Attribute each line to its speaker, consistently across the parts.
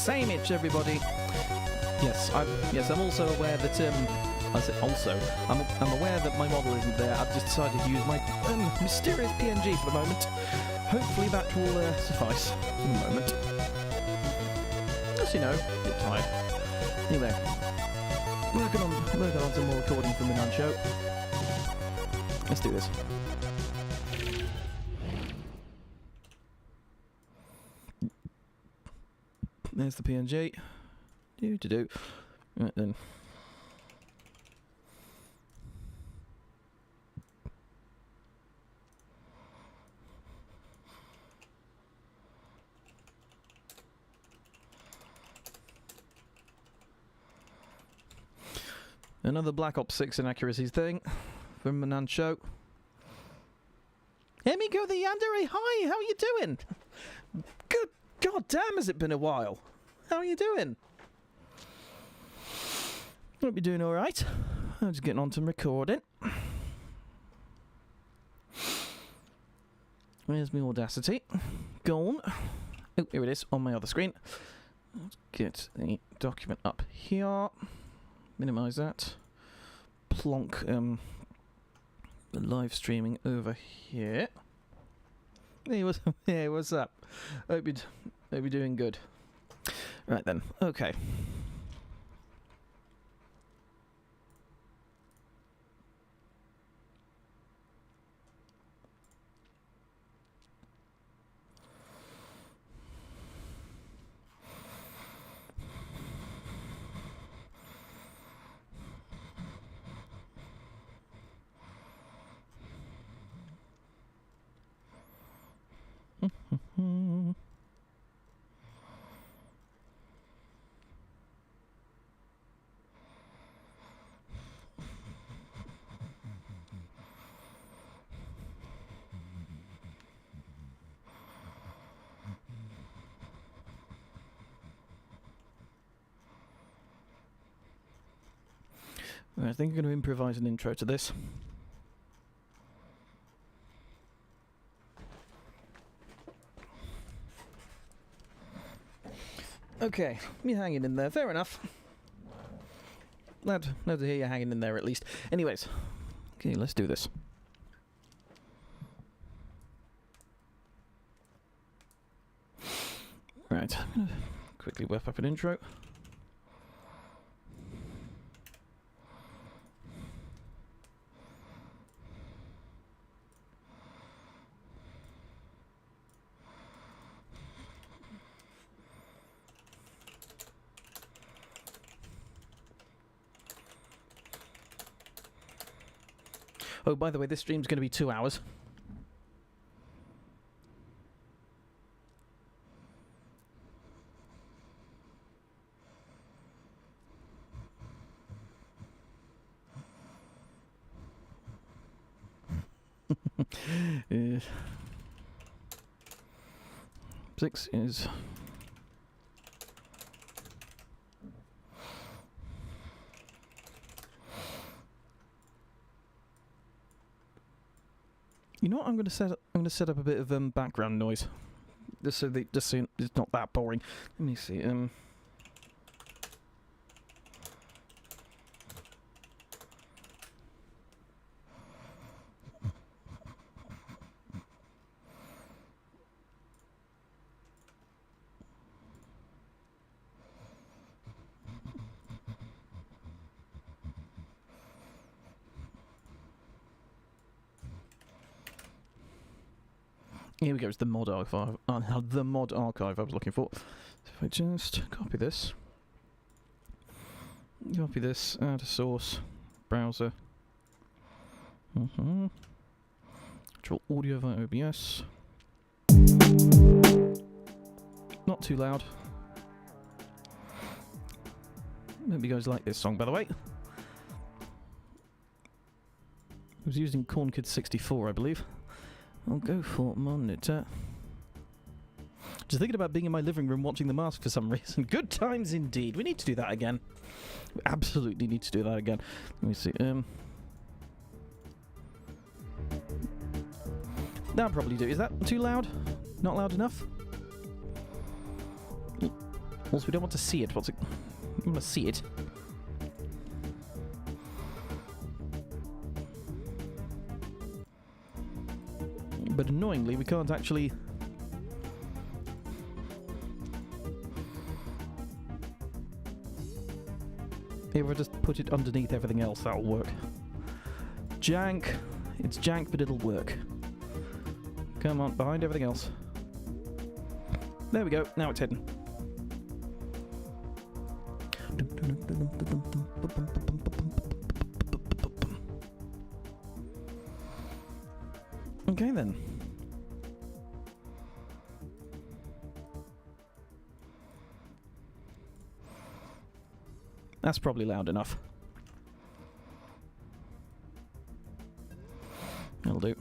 Speaker 1: Sameage, everybody. Yes, I'm also aware that I said also. I'm aware that my model isn't there. I've just decided to use my mysterious PNG for the moment. Hopefully that will suffice for the moment. As you know, a bit tired. Anyway, working on some more recording from the non-show. Let's do this. There's the PNG. Do. Right then. Another Black Ops 6 inaccuracies thing from Manan Show. Emigo the Yandere, hi, how are you doing? Good god damn, has it been a while? How are you doing? Hope you're doing alright. I'm just getting on to recording. Where's my Audacity? Gone. Oh, here it is on my other screen. Let's get the document up here. Minimise that. Plonk the live streaming over here. Hey, what's up? Hope you're doing good. Right then, okay. I think I'm going to improvise an intro to this. Okay, you're hanging in there, fair enough. Glad to hear you're hanging in there at least. Anyways, okay, let's do this. Right, I'm going to quickly whip up an intro. Oh, by the way, this stream's going to be 2 hours. uh, 6 is... You know what? I'm going to set up a bit of background noise, just so it's not that boring. Let me see. Here we go, it's the mod archive. The mod archive I was looking for. So if I just copy this, add a source, browser. Control audio via OBS. Not too loud. Hope you guys like this song, by the way. I was using Corn Kid 64, I believe. I'll go for monitor. Just thinking about being in my living room watching The Mask for some reason. Good times indeed. We need to do that again. We absolutely need to do that again. Let me see. That'll probably do. Is that too loud? Not loud enough? Also, we don't want to see it. We want to see it. But annoyingly, we can't actually... If I just put it underneath everything else, that'll work. Jank. It's jank, but it'll work. Come on, behind everything else. There we go. Now it's hidden. Okay then. That's probably loud enough. That'll do.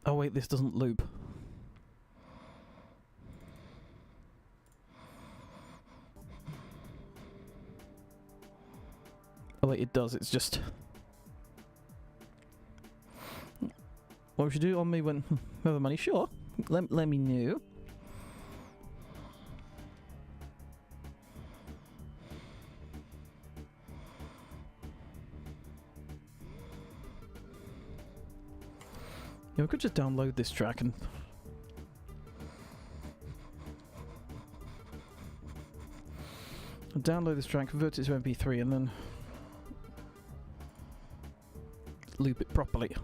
Speaker 1: Oh wait, this doesn't loop. Oh wait, it does, it's just... What we should do on me when we have the money? Sure, let me know. Yeah, we could just download this track and... download this track, convert it to MP3 and then... loop it properly.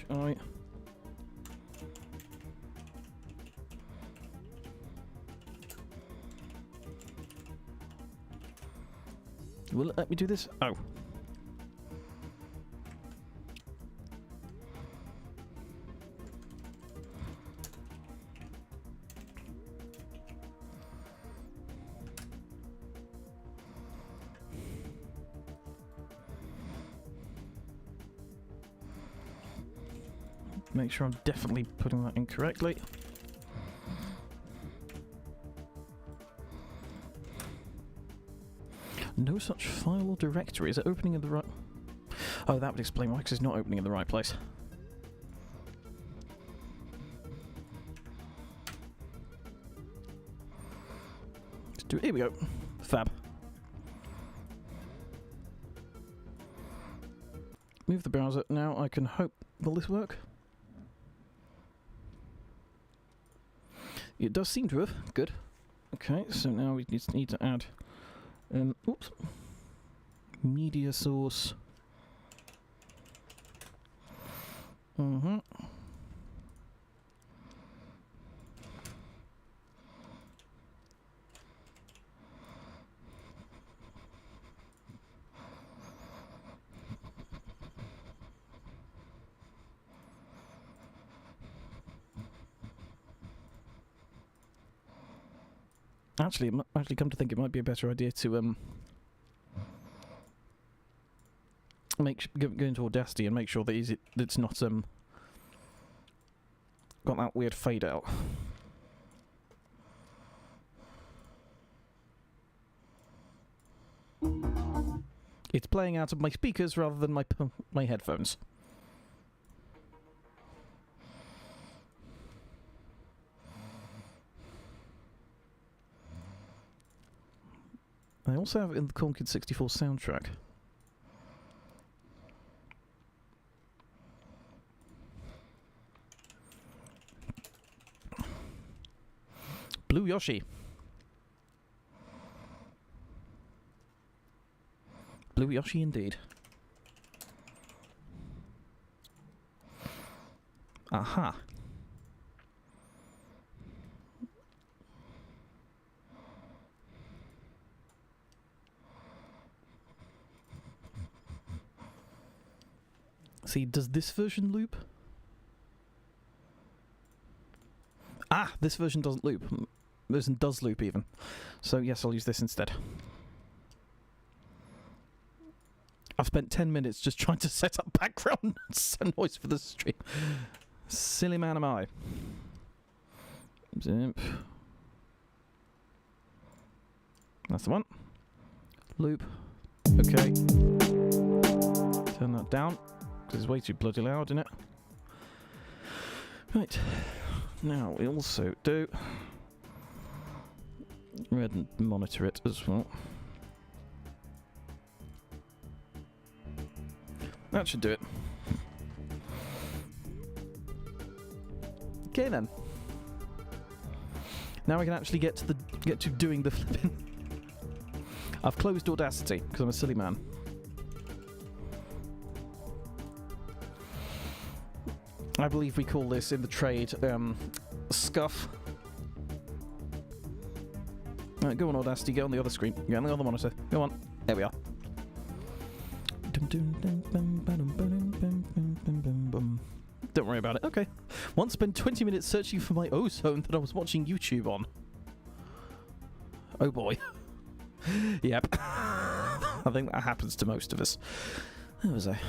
Speaker 1: -I. Will it let me do this? Oh. Make sure I'm definitely putting that in correctly. No such file or directory. Is it opening in the right... Oh, that would explain why, because it's not opening in the right place. Let's do it. Here we go. Fab. move the browser. Now I can hope... Will this work? It does seem to have. Good. Okay, so now we just need to add... oops. Media source. Mm-hmm. Actually, come to think, it might be a better idea to go into Audacity and make sure that it's not got that weird fade out. It's playing out of my speakers rather than my headphones. I also have it in the Conquered 64 soundtrack. Blue Yoshi. Blue Yoshi indeed. Aha. See, does this version loop? Ah, this version doesn't loop. This version does loop even. So yes, I'll use this instead. I've spent 10 minutes just trying to set up background noise for the stream. Silly man am I. Zip. That's the one. Loop. Okay. Turn that down. It's way too bloody loud, isn't it? Right. Now we also do red and monitor it as well. That should do it. Okay then. Now we can actually get to doing the flipping. I've closed Audacity because I'm a silly man. I believe we call this in the trade scuff. Go on Audacity, go on the other screen, go on the other monitor. Go on. There we are. Don't worry about it. Okay. Once spent 20 minutes searching for my ozone that I was watching YouTube on. Oh boy. Yep. I think that happens to most of us. There was a...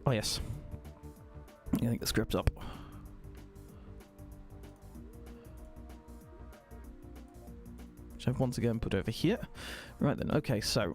Speaker 1: Oh yes. I think the script's up. Which I've once again put over here. Right then, okay, so...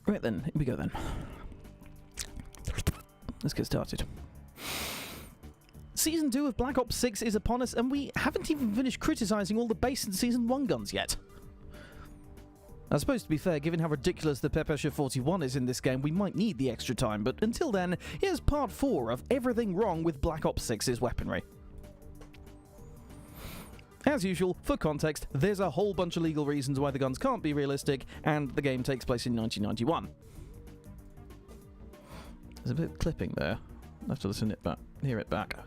Speaker 1: Right then, here we go then. Let's get started. Season 2 of Black Ops 6 is upon us, and we haven't even finished criticising all the base and Season 1 guns yet. I suppose, to be fair, given how ridiculous the Pepesha 41 is in this game, we might need the extra time, but until then, here's part 4 of everything wrong with Black Ops 6's weaponry. As usual, for context, there's a whole bunch of legal reasons why the guns can't be realistic, and the game takes place in 1991. There's a bit of clipping there. I'll have to listen it back, hear it back.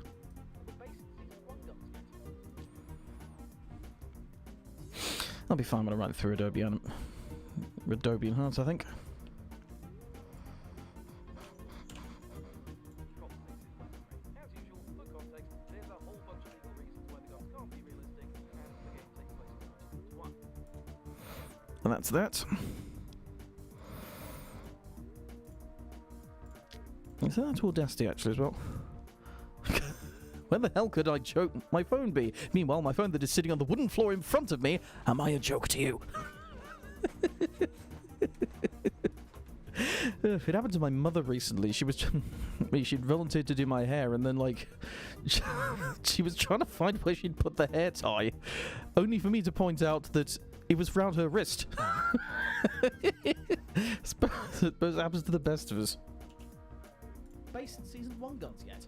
Speaker 1: I'll be fine when I run through Adobe Enhance, I think. And that's that. So that's Audacity actually as well. Where the hell could I joke my phone be? Meanwhile, my phone that is sitting on the wooden floor in front of me, am I a joke to you? It happened to my mother recently. She'd volunteered to do my hair, and then, like, she was trying to find where she'd put the hair tie, only for me to point out that it was round her wrist. Suppose it happens to the best of us. Base in Season 1 guns yet?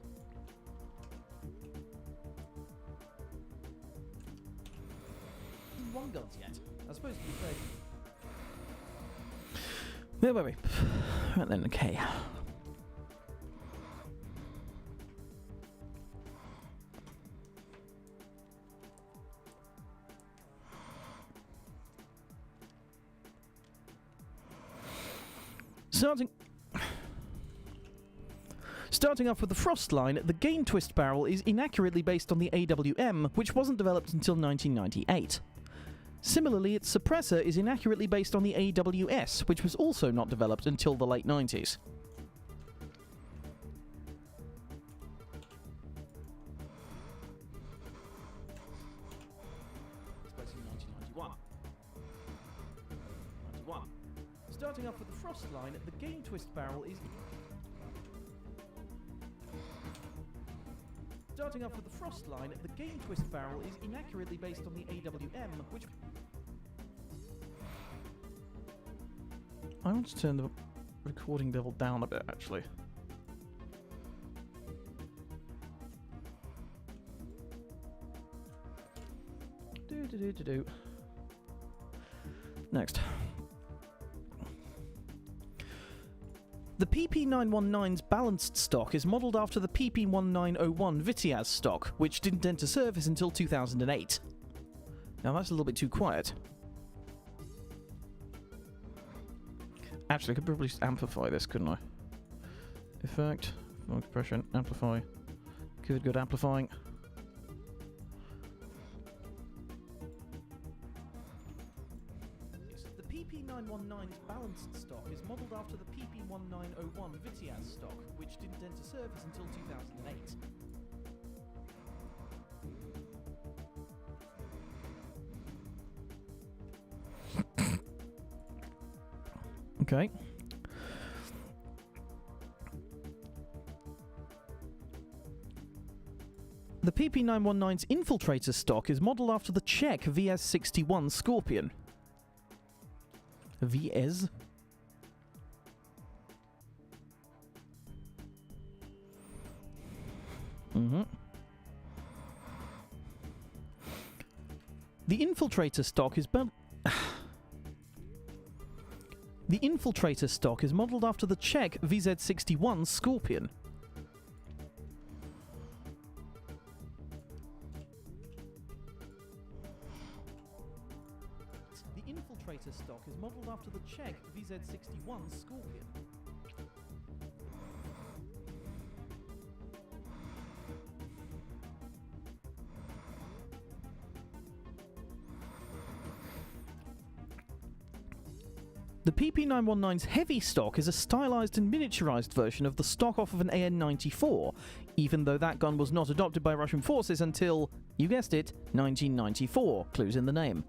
Speaker 1: Season 1 guns yet? I suppose you could say. Where were we? Right then, okay. Starting off with the Frost line, the gain twist barrel is inaccurately based on the AWM, which wasn't developed until 1998. Similarly, its suppressor is inaccurately based on the AWS, which was also not developed until the late 90s. Starting off with the Frost line, the gain twist barrel is... Starting off with the Frost line, the gain twist barrel is inaccurately based on the AWM, which... I want to turn the recording level down a bit, actually. Next. The PP919's balanced stock is modelled after the PP1901 Vitiaz stock, which didn't enter service until 2008. Now that's a little bit too quiet. Actually, I could probably just amplify this, couldn't I? Effect, volume compression, amplify. Good amplifying. The PP919's balanced stock is modelled after the PP1901 Vitiaz stock, which didn't enter service until 2008. Okay. The PP919's infiltrator stock is modelled after the Czech VS61 Scorpion. VS? The infiltrator stock is The infiltrator stock is modelled after the Czech VZ61 Scorpion. The infiltrator stock is modelled after the Czech VZ61 Scorpion. The PP919's heavy stock is a stylised and miniaturised version of the stock off of an AN-94, even though that gun was not adopted by Russian forces until, you guessed it, 1994, clues in the name.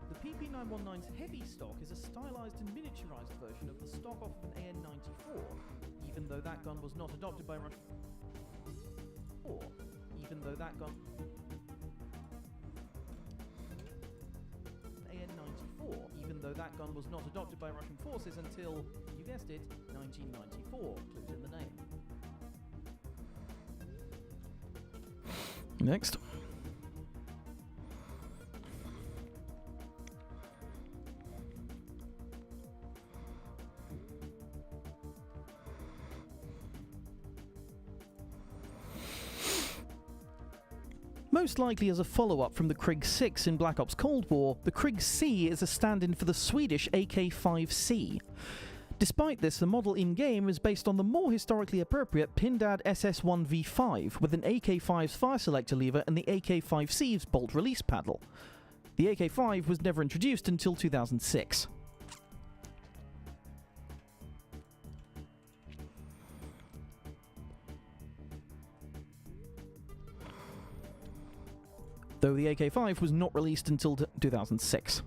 Speaker 1: The PP919's heavy stock is a stylised and miniaturised version of the stock off of an AN-94, even though that gun was not adopted by Russian even though that gun AN-94, even though that gun was not adopted by Russian forces until, you guessed it, 1994, clues in the name. Next. Most likely as a follow-up from the Krig 6 in Black Ops Cold War, the Krig C is a stand-in for the Swedish AK-5C. Despite this, the model in-game is based on the more historically appropriate Pindad SS1V5 with an AK-5's fire selector lever and the AK-5C's bolt release paddle. The AK-5 was never introduced until 2006. Though the AK-5 was not released until 2006.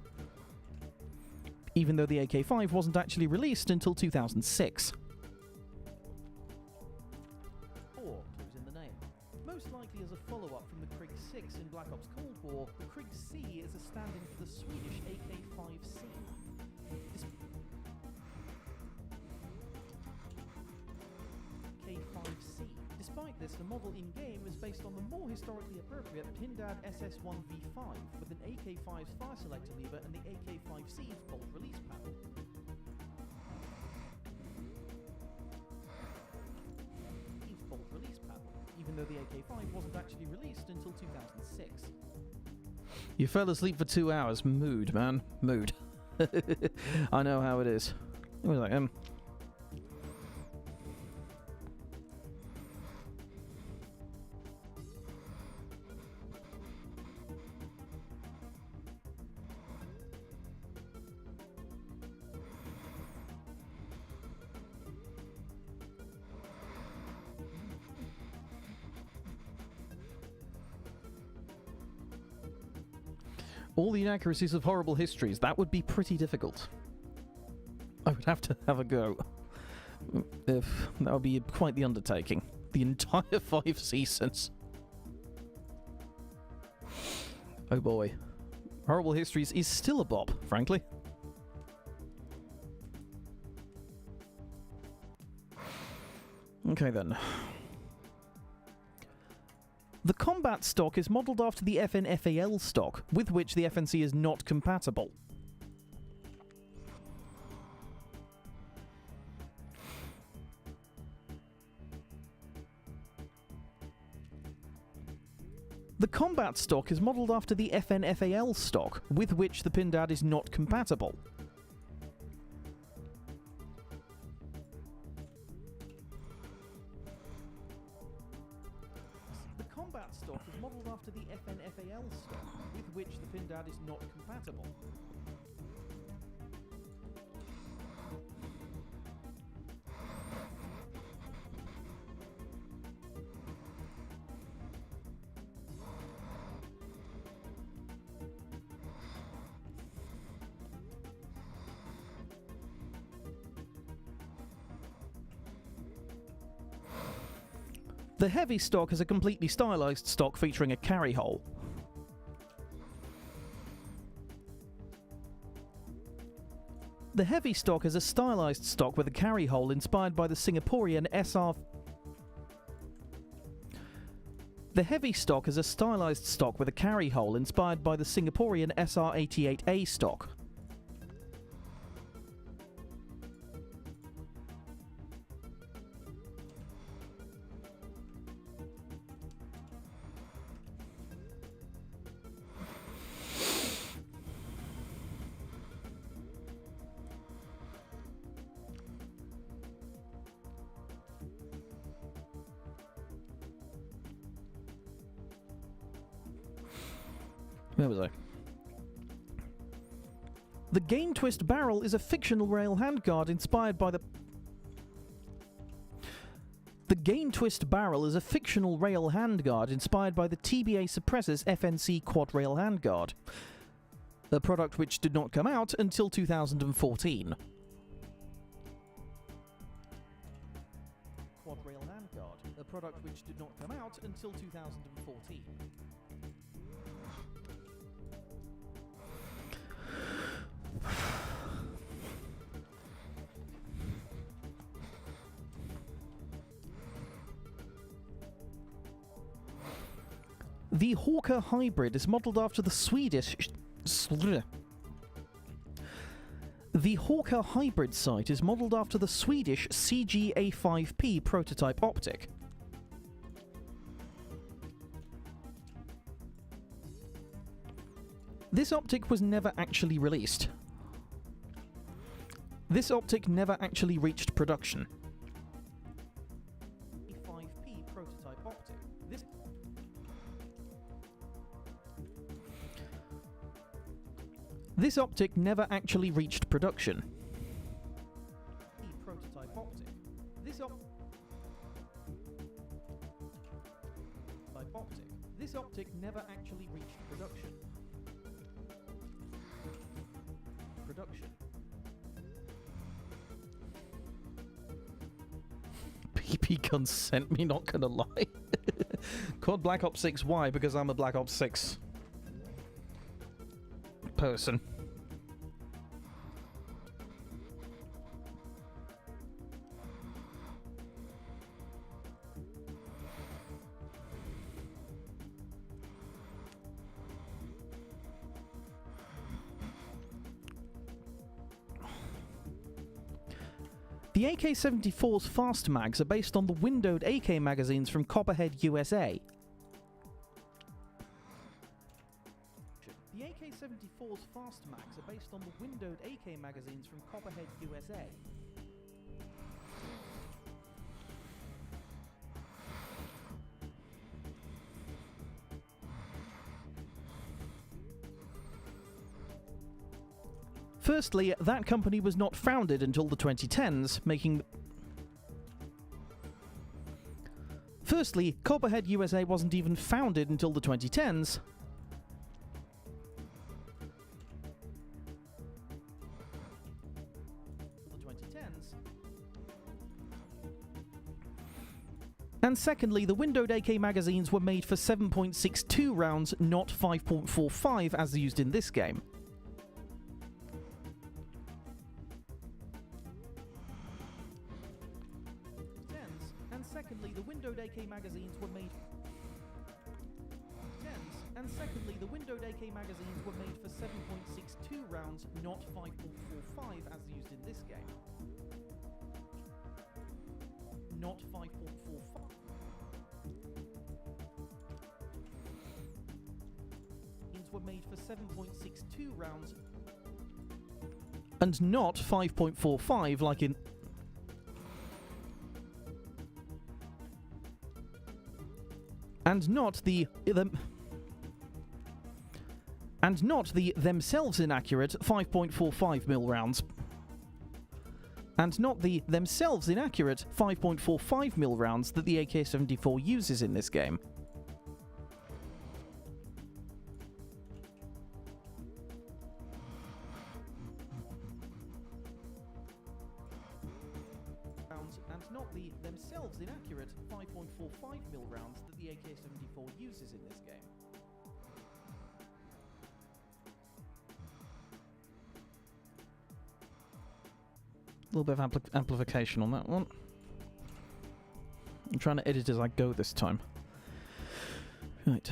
Speaker 1: Even though the AK-5 wasn't actually released until 2006. Or clues in the name. Most likely as a follow-up from the Krig 6 in Black Ops Cold War, the Krig C is a stand-in for the Swedish AK-5C. AK-5C. Despite this, the model in-game is based on the more historically appropriate Pindad SS1V5 with an AK-5's fire selector lever and the AK-5C's bolt release paddle. Bolt release paddle, even though the AK-5 wasn't actually released until 2006. You fell asleep for 2 hours. Mood, man. Mood. I know how it is. It was like, all the inaccuracies of horrible histories, that would be pretty difficult. I would have to have a go. That would be quite the undertaking. The entire 5 seasons. Oh boy. Horrible histories is still a bop, frankly. Okay then. The combat stock is modelled after the FN-FAL stock, with which the FNC is not compatible. The combat stock is modelled after the FN-FAL stock, with which the Pindad is not compatible. Combat stock is modelled after the FN-FAL stock, with which the Pindad is not compatible. The heavy stock is a completely stylized stock featuring a carry hole. The heavy stock is a stylized stock with a carry hole inspired by the Singaporean SR... The heavy stock is a stylized stock with a carry hole inspired by the Singaporean SR88A stock. Where was I? The Game Twist Barrel is a fictional rail handguard inspired by the... The Game Twist Barrel is a fictional rail handguard inspired by the TBA Suppressor's FNC Quad Rail handguard, a product which did not come out until 2014. Quad Rail handguard, a product which did not come out until 2014. The Hawker Hybrid is modelled after the Swedish... The Hawker Hybrid sight is modelled after the Swedish CG-A5P prototype optic. This optic was never actually released. This optic never actually reached production. 5P prototype optic. This optic never actually reached production. Prototype optic. This optic never actually reached production. PP guns sent me, not gonna lie. Called Black Ops 6, why? Because I'm a Black Ops 6 person. The AK-74's fast mags are based on the windowed AK magazines from Copperhead, USA. The AK-74's fast mags are based on the windowed AK magazines from Copperhead, USA. Firstly, that company was not founded until the 2010s, making... Firstly, Copperhead USA wasn't even founded until the 2010s. And secondly, the windowed AK magazines were made for 7.62 rounds, not 5.45 as used in this game. Secondly, the windowed AK magazines were made for 7.62 rounds, not 5.45 as used in this game. Not 5.45. Were made for 7.62 rounds and not 5.45 like in... And not the themselves inaccurate 5.45mm rounds. And not the themselves inaccurate 5.45mm rounds that the AK-74 uses in this game. And not the themselves inaccurate 5.45mm rounds that the AK-74 uses in this game. A little bit of amplification on that one. I'm trying to edit as I go this time. Right.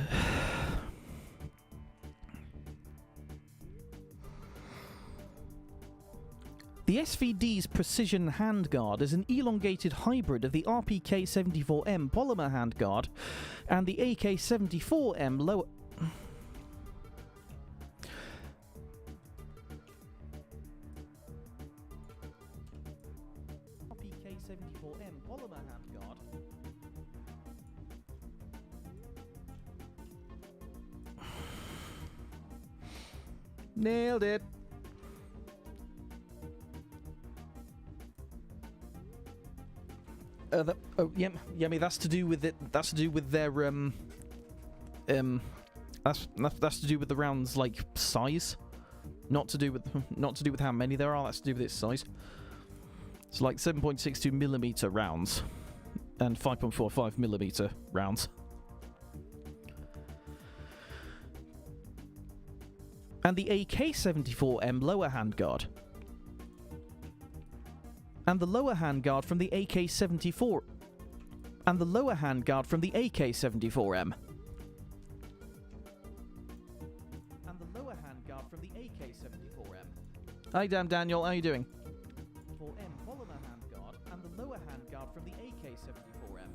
Speaker 1: The SVD's Precision Handguard is an elongated hybrid of the RPK-74M polymer handguard and the AK-74M lower... RPK-74M polymer handguard. Nailed it. Yummy. That's to do with it. That's to do with their That's to do with the rounds like size, not to do with how many there are. That's to do with its size. It's like 7.62mm rounds and 5.45mm rounds. And the AK-74M lower handguard. And the lower handguard from the AK-74. And the lower handguard from the AK-74M. And the lower handguard from the AK-74M. Hi, damn Daniel, how you doing? 4M polymer handguard and the lower handguard from the AK-74M.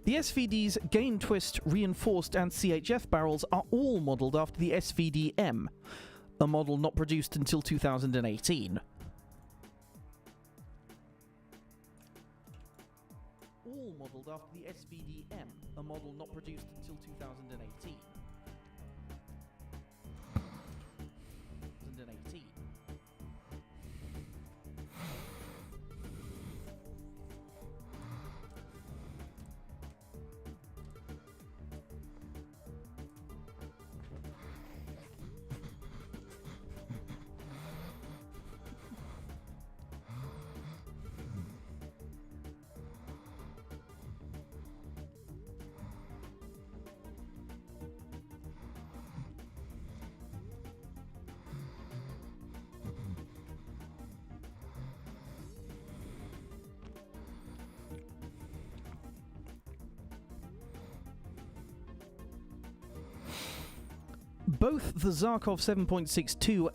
Speaker 1: The SVD's Gain Twist, Reinforced and CHF barrels are all modelled after the SVD-M, a model not produced until 2018. All modelled after the SVD-M, a model not produced until 2018. 2018. Both the Zarkov 7.62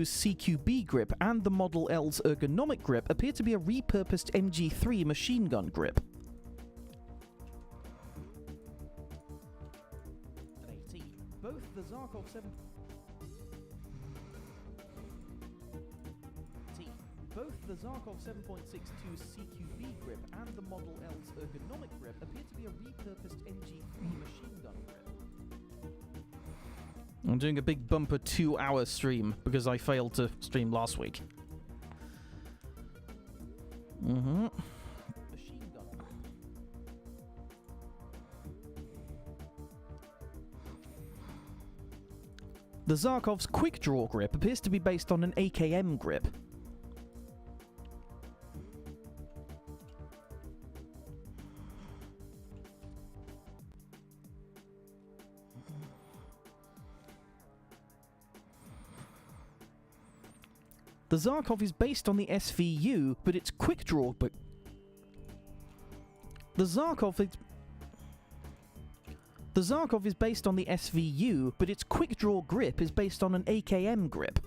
Speaker 1: CQB grip and the Model L's ergonomic grip appear to be a repurposed MG3 machine gun grip. Both the Zarkov 7. Both the Zarkov 7.62 CQB grip and the Model L's ergonomic grip appear to be a repurposed MG3 machine gun grip. I'm doing a big bumper 2-hour stream because I failed to stream last week. Machine gun grip. The Zarkov's quick draw grip appears to be based on an AKM grip. The Zarkov is based on the SVU, but its quick draw. The Zarkov is based on the SVU, but its quick draw grip is based on an AKM grip.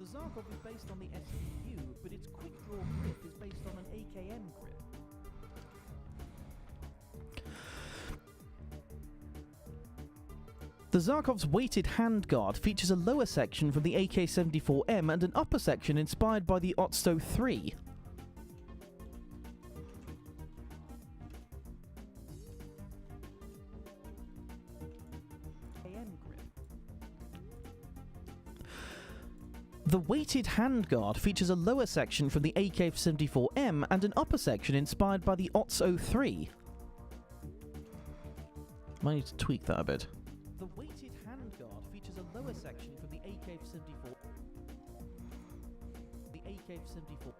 Speaker 1: The Zarkov is based on the SVU, but its quick draw grip is based on an AKM grip. The Zarkov's weighted handguard features a lower section from the AK-74M and an upper section inspired by the Otso 3. The weighted handguard features a lower section from the AK-74M and an upper section inspired by the Otso 3. Might need to tweak that a bit. The weighted handguard features a lower section from the AK-74. The AK-74.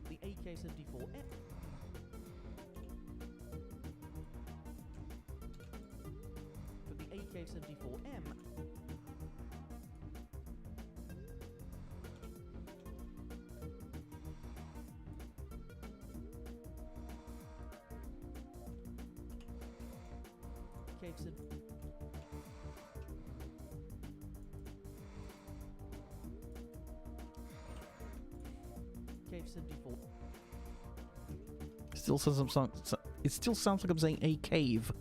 Speaker 1: The AK-74M. For the AK-74M. Cave 74. Still says it still sounds like I'm saying a cave.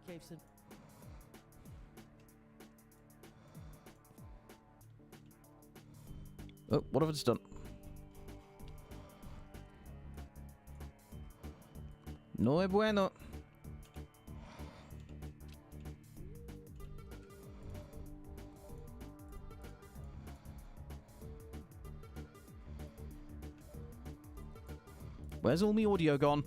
Speaker 1: Cave 7. Oh, what have I just done? No es bueno. Where's all my audio gone?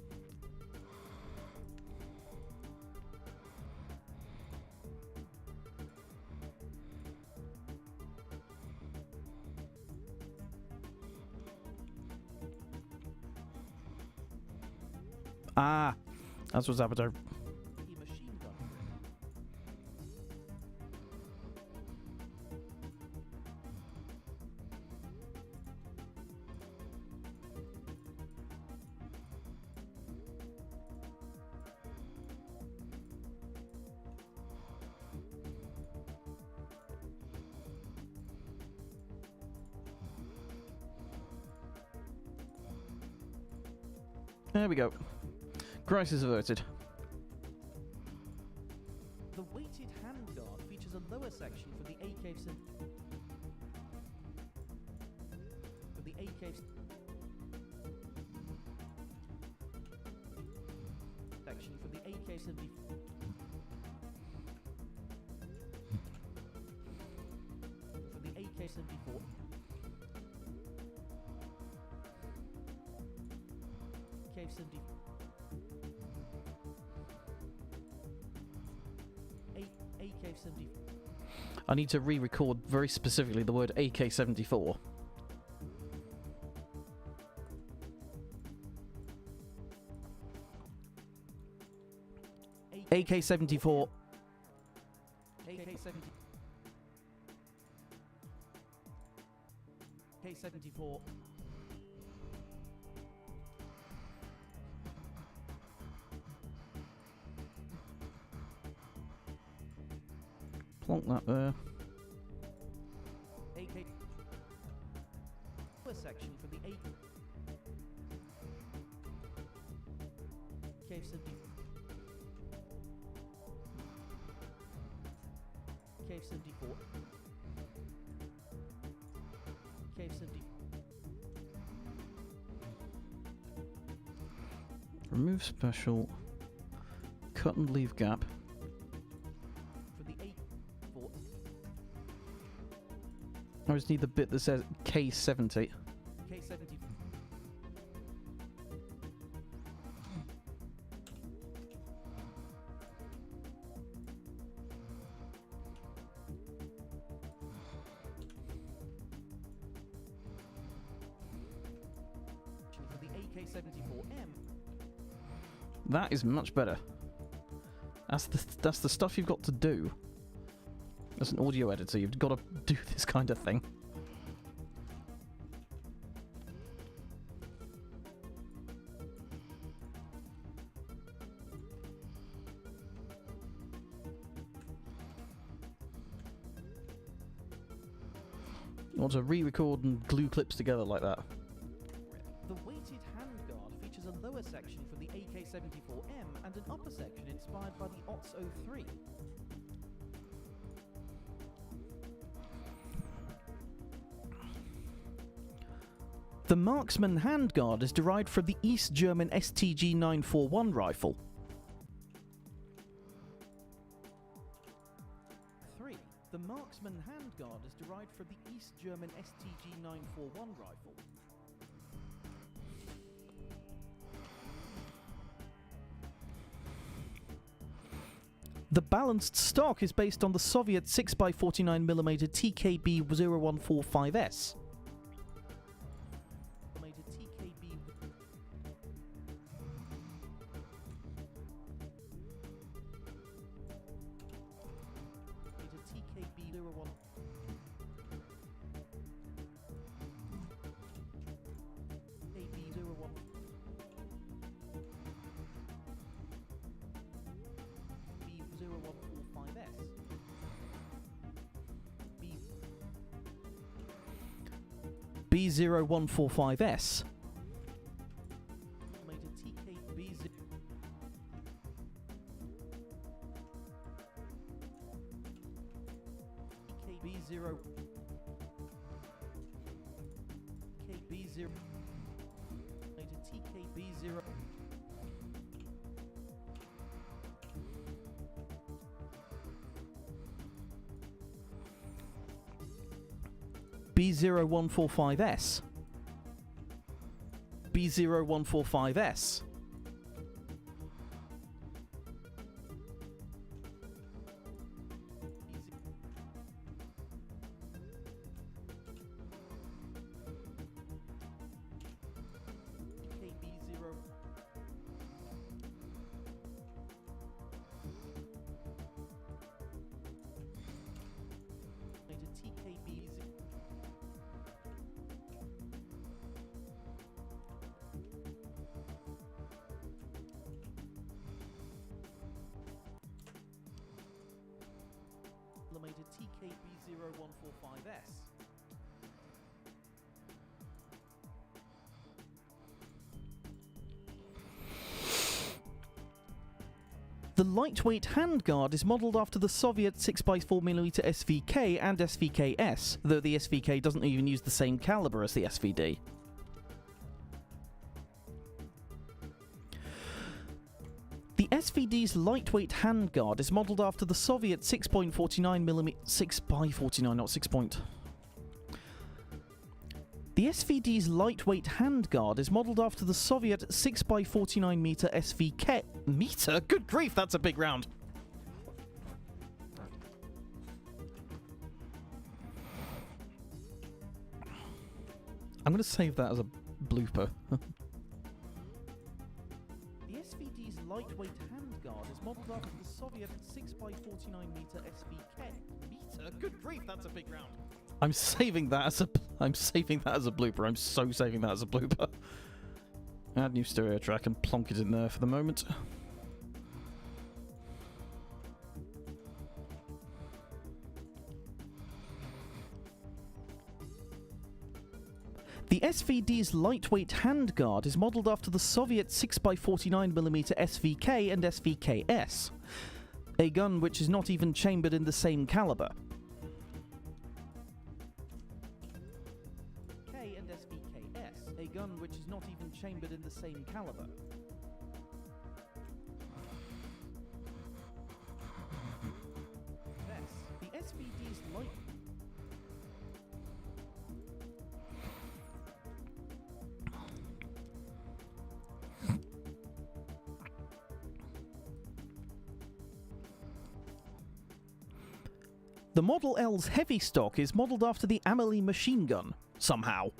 Speaker 1: Ah, that's what's Avatar. There we go. Crisis averted.
Speaker 2: The weighted handguard features a lower section for the AK section for the AK section for the AK-70 for the AK-74 AK-70 AK-70
Speaker 1: I need to re-record very specifically the word AK-74. AK-74.
Speaker 2: AK-70 AK-74
Speaker 1: Plonk that there.
Speaker 2: AK section for the AK-70 AK-74 AK-70
Speaker 1: Remove special. Cut and leave gap.
Speaker 2: for the AK-4
Speaker 1: I just need the bit that says K70.
Speaker 2: AK-70 for the AK-74M
Speaker 1: That is much better. That's the stuff you've got to do. As an audio editor, you've got to do this kind of thing. You want to re-record and glue clips together like that.
Speaker 2: The weighted handguard features a lower section for the AK-74M and an upper section inspired by the OTS 03.
Speaker 1: The Marksman handguard is derived from the East German STG 941 rifle.
Speaker 2: 3. The Marksman handguard is derived from the East German STG 941 rifle.
Speaker 1: The balanced stock is based on the Soviet 6x49mm TKB-0145S. B0145S. B0145S. B0145S.
Speaker 2: TKB0145S.
Speaker 1: The lightweight handguard is modelled after the Soviet 6x4mm SVK and SVK-S, though the SVK doesn't even use the same caliber as the SVD. The SVD's lightweight handguard is modelled after the Soviet 6.49mm 6x49, not 6 point. The SVD's lightweight handguard is modelled after the Soviet 6x49 SVK. Meter? Good grief, that's a big round. I'm going to save that as a blooper. The SVD's lightweight handguard is modelled after the Soviet 6x49 SVK. Meter? Good grief, that's a big round. I'm saving that as a blooper. I'm so saving that as a blooper. Add new stereo track and plonk it in there for the moment. The SVD's lightweight handguard is modelled after the Soviet 6x49mm SVK and SVK-S, a gun which is not even chambered in the same caliber. A gun which is not even chambered in the same caliber. Yes, the SVD's light. The Model L's heavy stock is modelled after the Amelie machine gun, somehow.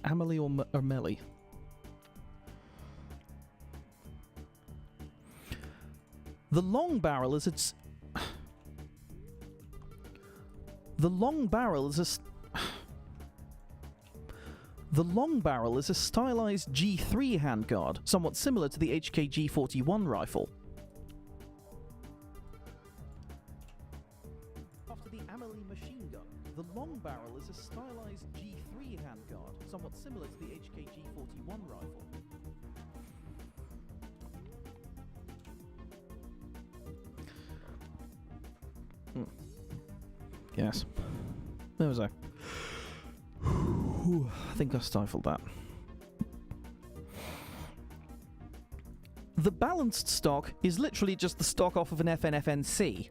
Speaker 1: Amelie or Melly? The long barrel is its. The long barrel is a. The long barrel is a stylized G3 handguard, somewhat similar to the HK-G41 rifle. After the Amelie machine gun, the long barrel is a stylized G3 handguard, somewhat similar to the HK-G41 rifle. Yes. There was I. I think I stifled that. The balanced stock is literally just the stock off of an FNFNC.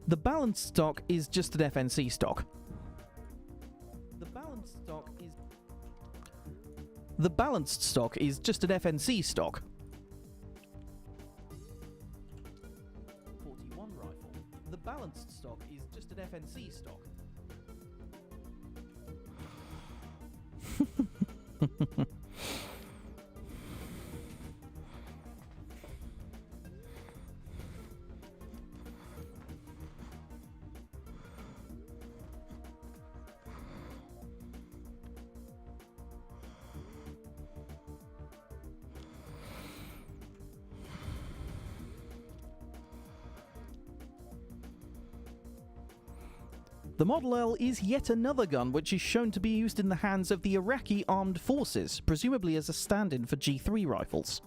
Speaker 1: The balanced stock is just an FNC stock. The balanced stock is... The balanced stock is just an FNC stock. 41 rifle. The balanced stock is just an FNC stock. The Model L is yet another gun which is shown to be used in the hands of the Iraqi armed forces, presumably as a stand-in for G3 rifles.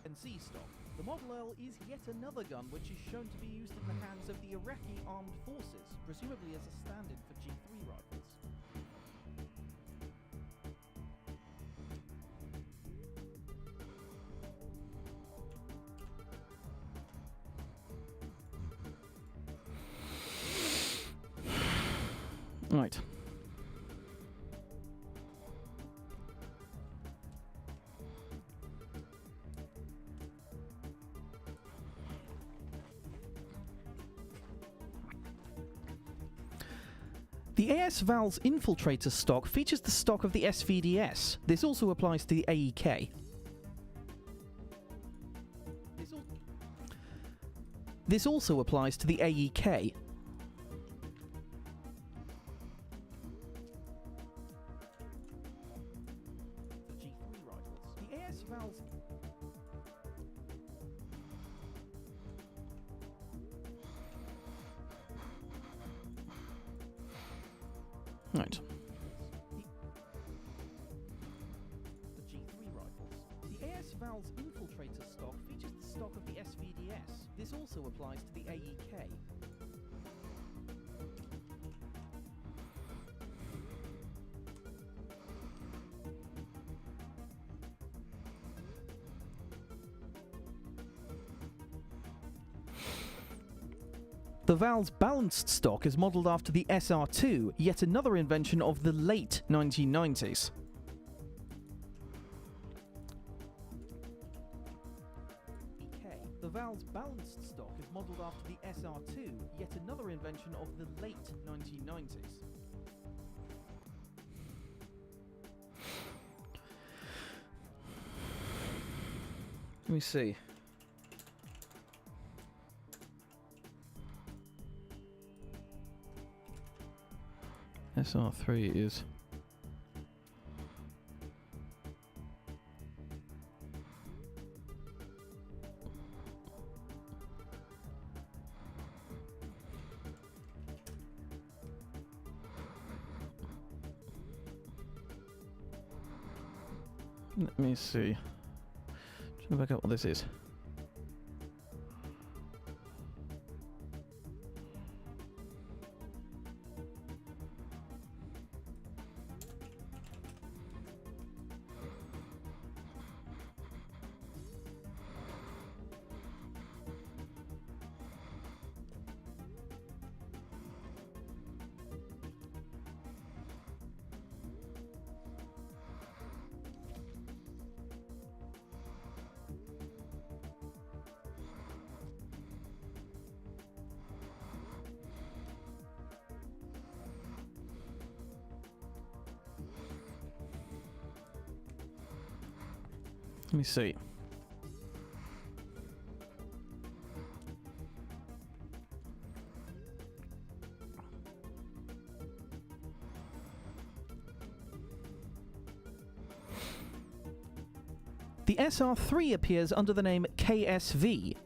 Speaker 1: NC stock. The Model L is yet another gun which is shown to be used in the hands of the Iraqi armed forces, presumably as a stand-in for G3 rifles. Right. The AS Val's Infiltrator stock features the stock of the SVDS. This also applies to the AEK. This also applies to the AEK. Right.
Speaker 2: The G3 rifles. The AS Val's Infiltrator stock features the stock of the SVDS. This also applies to the AEK. The Val's balanced stock is modelled after the SR2, yet another invention of the late 1990s. The Val's balanced stock is modelled after the SR2, yet another invention of the late 1990s.
Speaker 1: Let me see. SR3 is... Let me see. Trying to work out what this is. Let me see. The SR3 appears under the name KSV.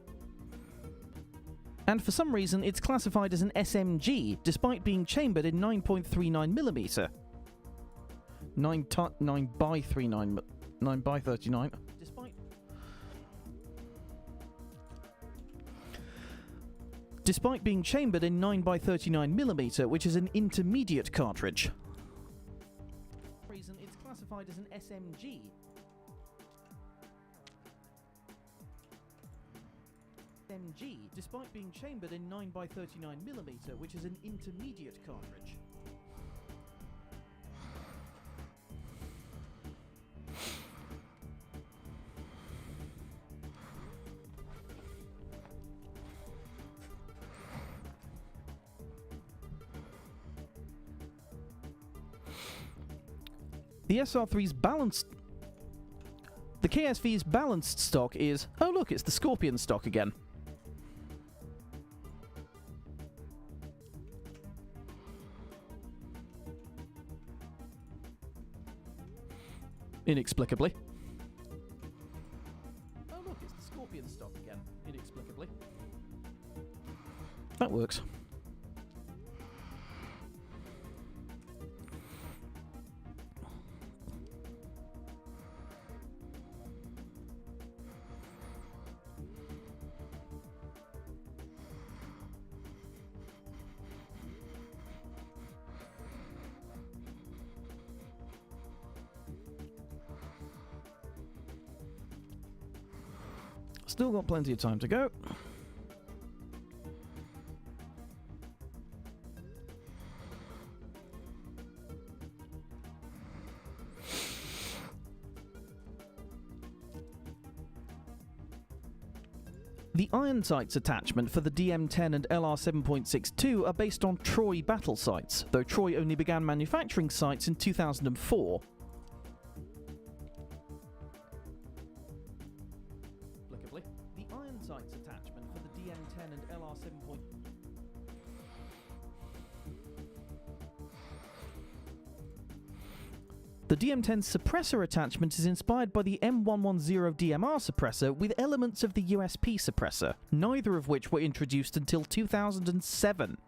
Speaker 1: And for some reason it's classified as an SMG, despite being chambered in 9.39mm. 9 by 39, 9 by 39. Despite being chambered in 9 by 39mm, which is an intermediate cartridge. For some reason it's classified as an SMG. SMG, despite being chambered in 9 by 39mm, which is an intermediate cartridge. The SR3's balanced... The KSV's balanced stock is... Oh look, it's the Scorpion stock again. Inexplicably. Oh look, it's the Scorpion stock again. Inexplicably. That works. Still got plenty of time to go. The iron sights attachment for the DM10 and LR7.62 are based on Troy battle sights, though Troy only began manufacturing sights in 2004. The iron sights attachment for the DM10 and LR7. The DM10's suppressor attachment is inspired by the M110 DMR suppressor with elements of the USP suppressor, neither of which were introduced until 2007.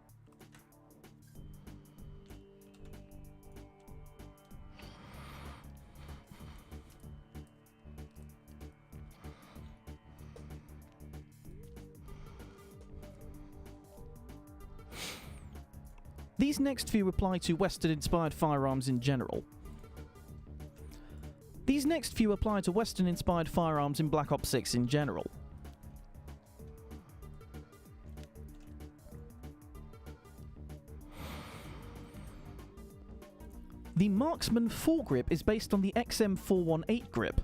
Speaker 1: These next few apply to Western-inspired firearms in general. These next few apply to Western-inspired firearms in Black Ops 6 in general. The Marksman foregrip is based on the XM418 grip.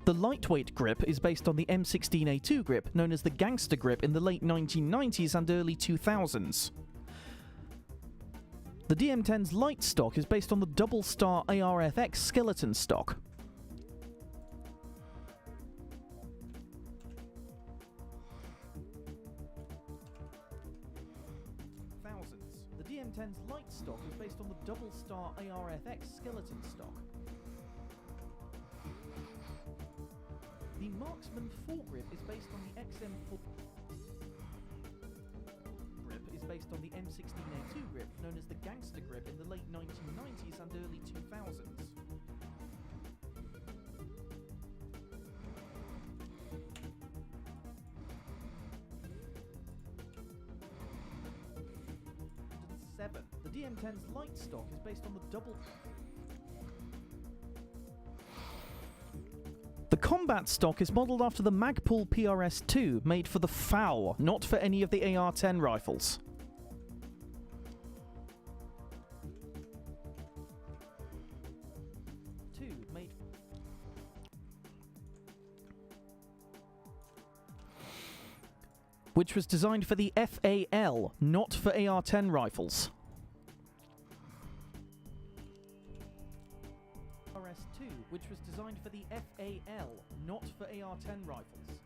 Speaker 1: The lightweight grip is based on the M16A2 grip, known as the Gangster grip in the late 1990s and early 2000s. The DM10's light stock is based on the Double Star ARFX skeleton stock. The DM10's light stock is based on the Double Star ARFX skeleton stock. The Marksman foregrip is based on the XM4 grip is based on the M16A2 grip, known as the Gangster grip in the late 1990s and early 2000s. The DM10's light stock is based on the double... The combat stock is modelled after the Magpul PRS-2, made for the FAU, not for any of the AR-10 rifles. Which was designed for the FAL, not for AR-10 rifles. RS-2, which was designed for the FAL, not for AR-10 rifles.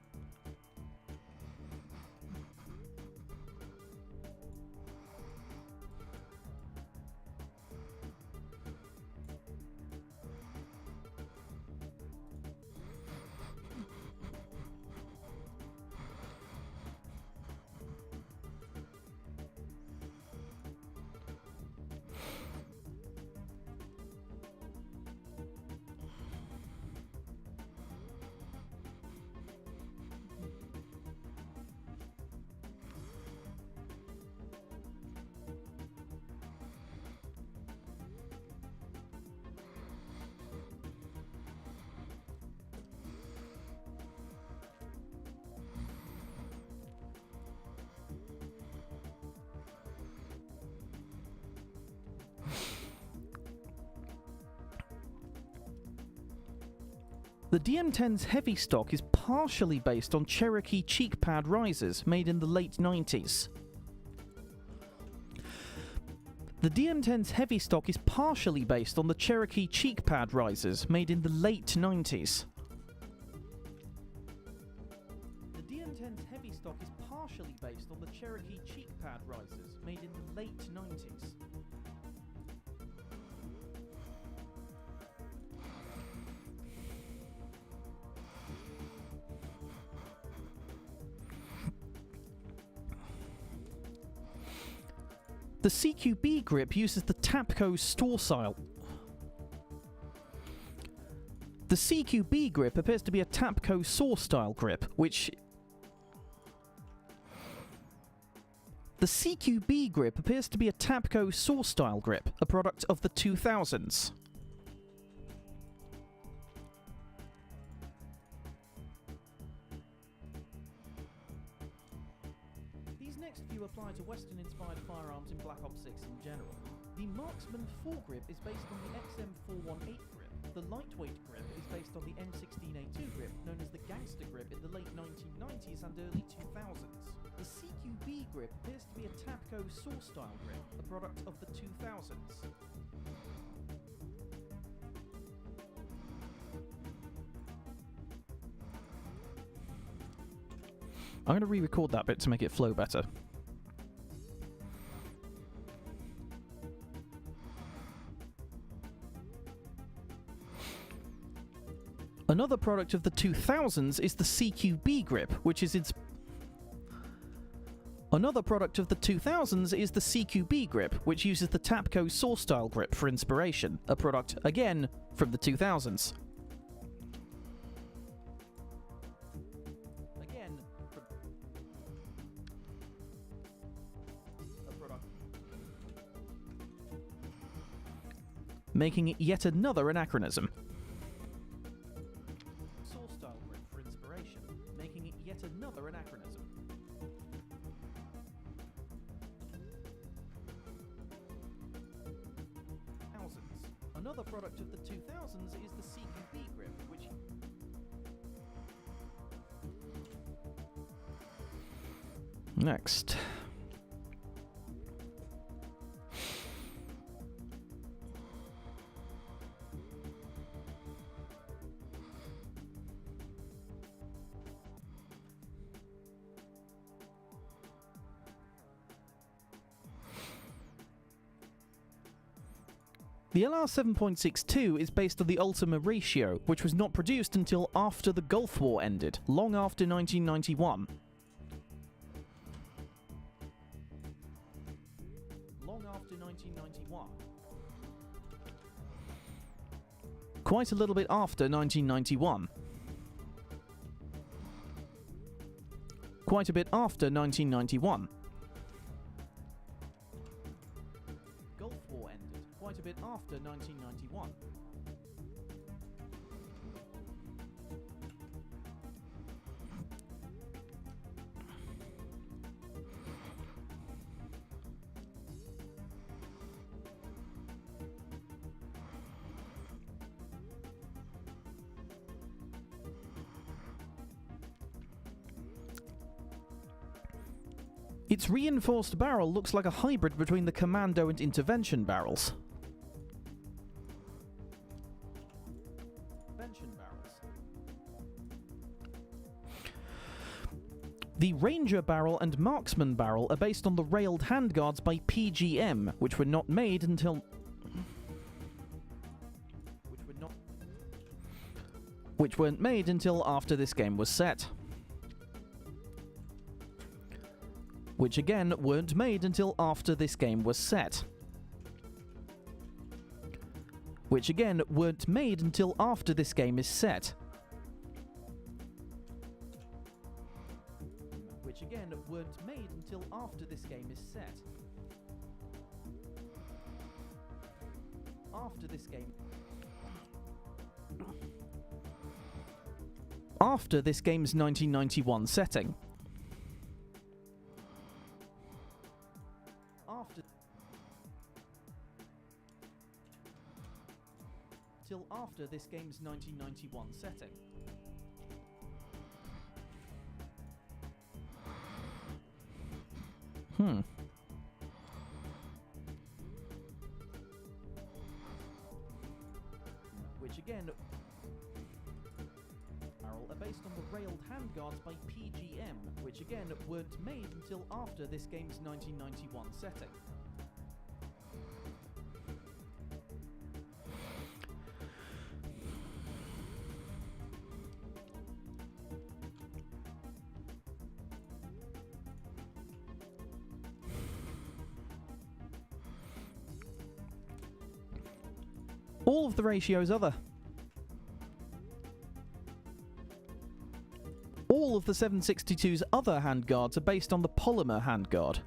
Speaker 1: The DM10's heavy stock is partially based on Cherokee cheek pad risers made in the late 90s. The DM10's heavy stock is partially based on the Cherokee cheek pad risers made in the late 90s. The DM10's heavy stock is partially based on the Cherokee cheek pad risers made in the late 90s. The CQB grip uses the Tapco store style. The CQB grip appears to be a Tapco saw style grip, which... The CQB grip appears to be a Tapco saw style grip, a product of the 2000s. Next few apply to Western-inspired firearms in Black Ops 6 in general. The Marksman foregrip is based on the XM418 grip. The lightweight grip is based on the M16A2 grip, known as the Gangster grip in the late 1990s and early 2000s. The CQB grip appears to be a Tapco saw-style grip, a product of the 2000s. I'm going to re-record that bit to make it flow better. Another product of the 2000s is the CQB grip, which is Another product of the 2000s is the CQB grip, which uses the Tapco saw-style grip for inspiration, a product, again, from the 2000s. making it yet another anachronism.
Speaker 2: Source style grip for inspiration, making it yet another anachronism. Thousands. Another product of the 2000s is the CQB grip, which...
Speaker 1: Next. The LR 7.62 is based on the Ultima Ratio, which was not produced until after the Gulf War ended, long after 1991.
Speaker 2: Long after 1991.
Speaker 1: Quite a little bit after 1991. Quite a bit after 1991.
Speaker 2: Gulf War ended quite a bit after 1991.
Speaker 1: Its reinforced barrel looks like a hybrid between the Commando and Intervention barrels.
Speaker 2: Intervention barrels.
Speaker 1: The Ranger barrel and Marksman barrel are based on the railed handguards by PGM, which were not made until... which weren't made until after this game was set. Which again weren't made until after this game was set. Which again weren't made until after this game is set.
Speaker 2: Which again weren't made until after this game is set. After this game.
Speaker 1: After this game's 1991 setting.
Speaker 2: Till after this game's 1991 setting. Which again are based on the railed handguards by PGM, which again weren't made until after this game's 1991 setting.
Speaker 1: All of the ratios other. All of the 762's other handguards are based on the polymer handguard.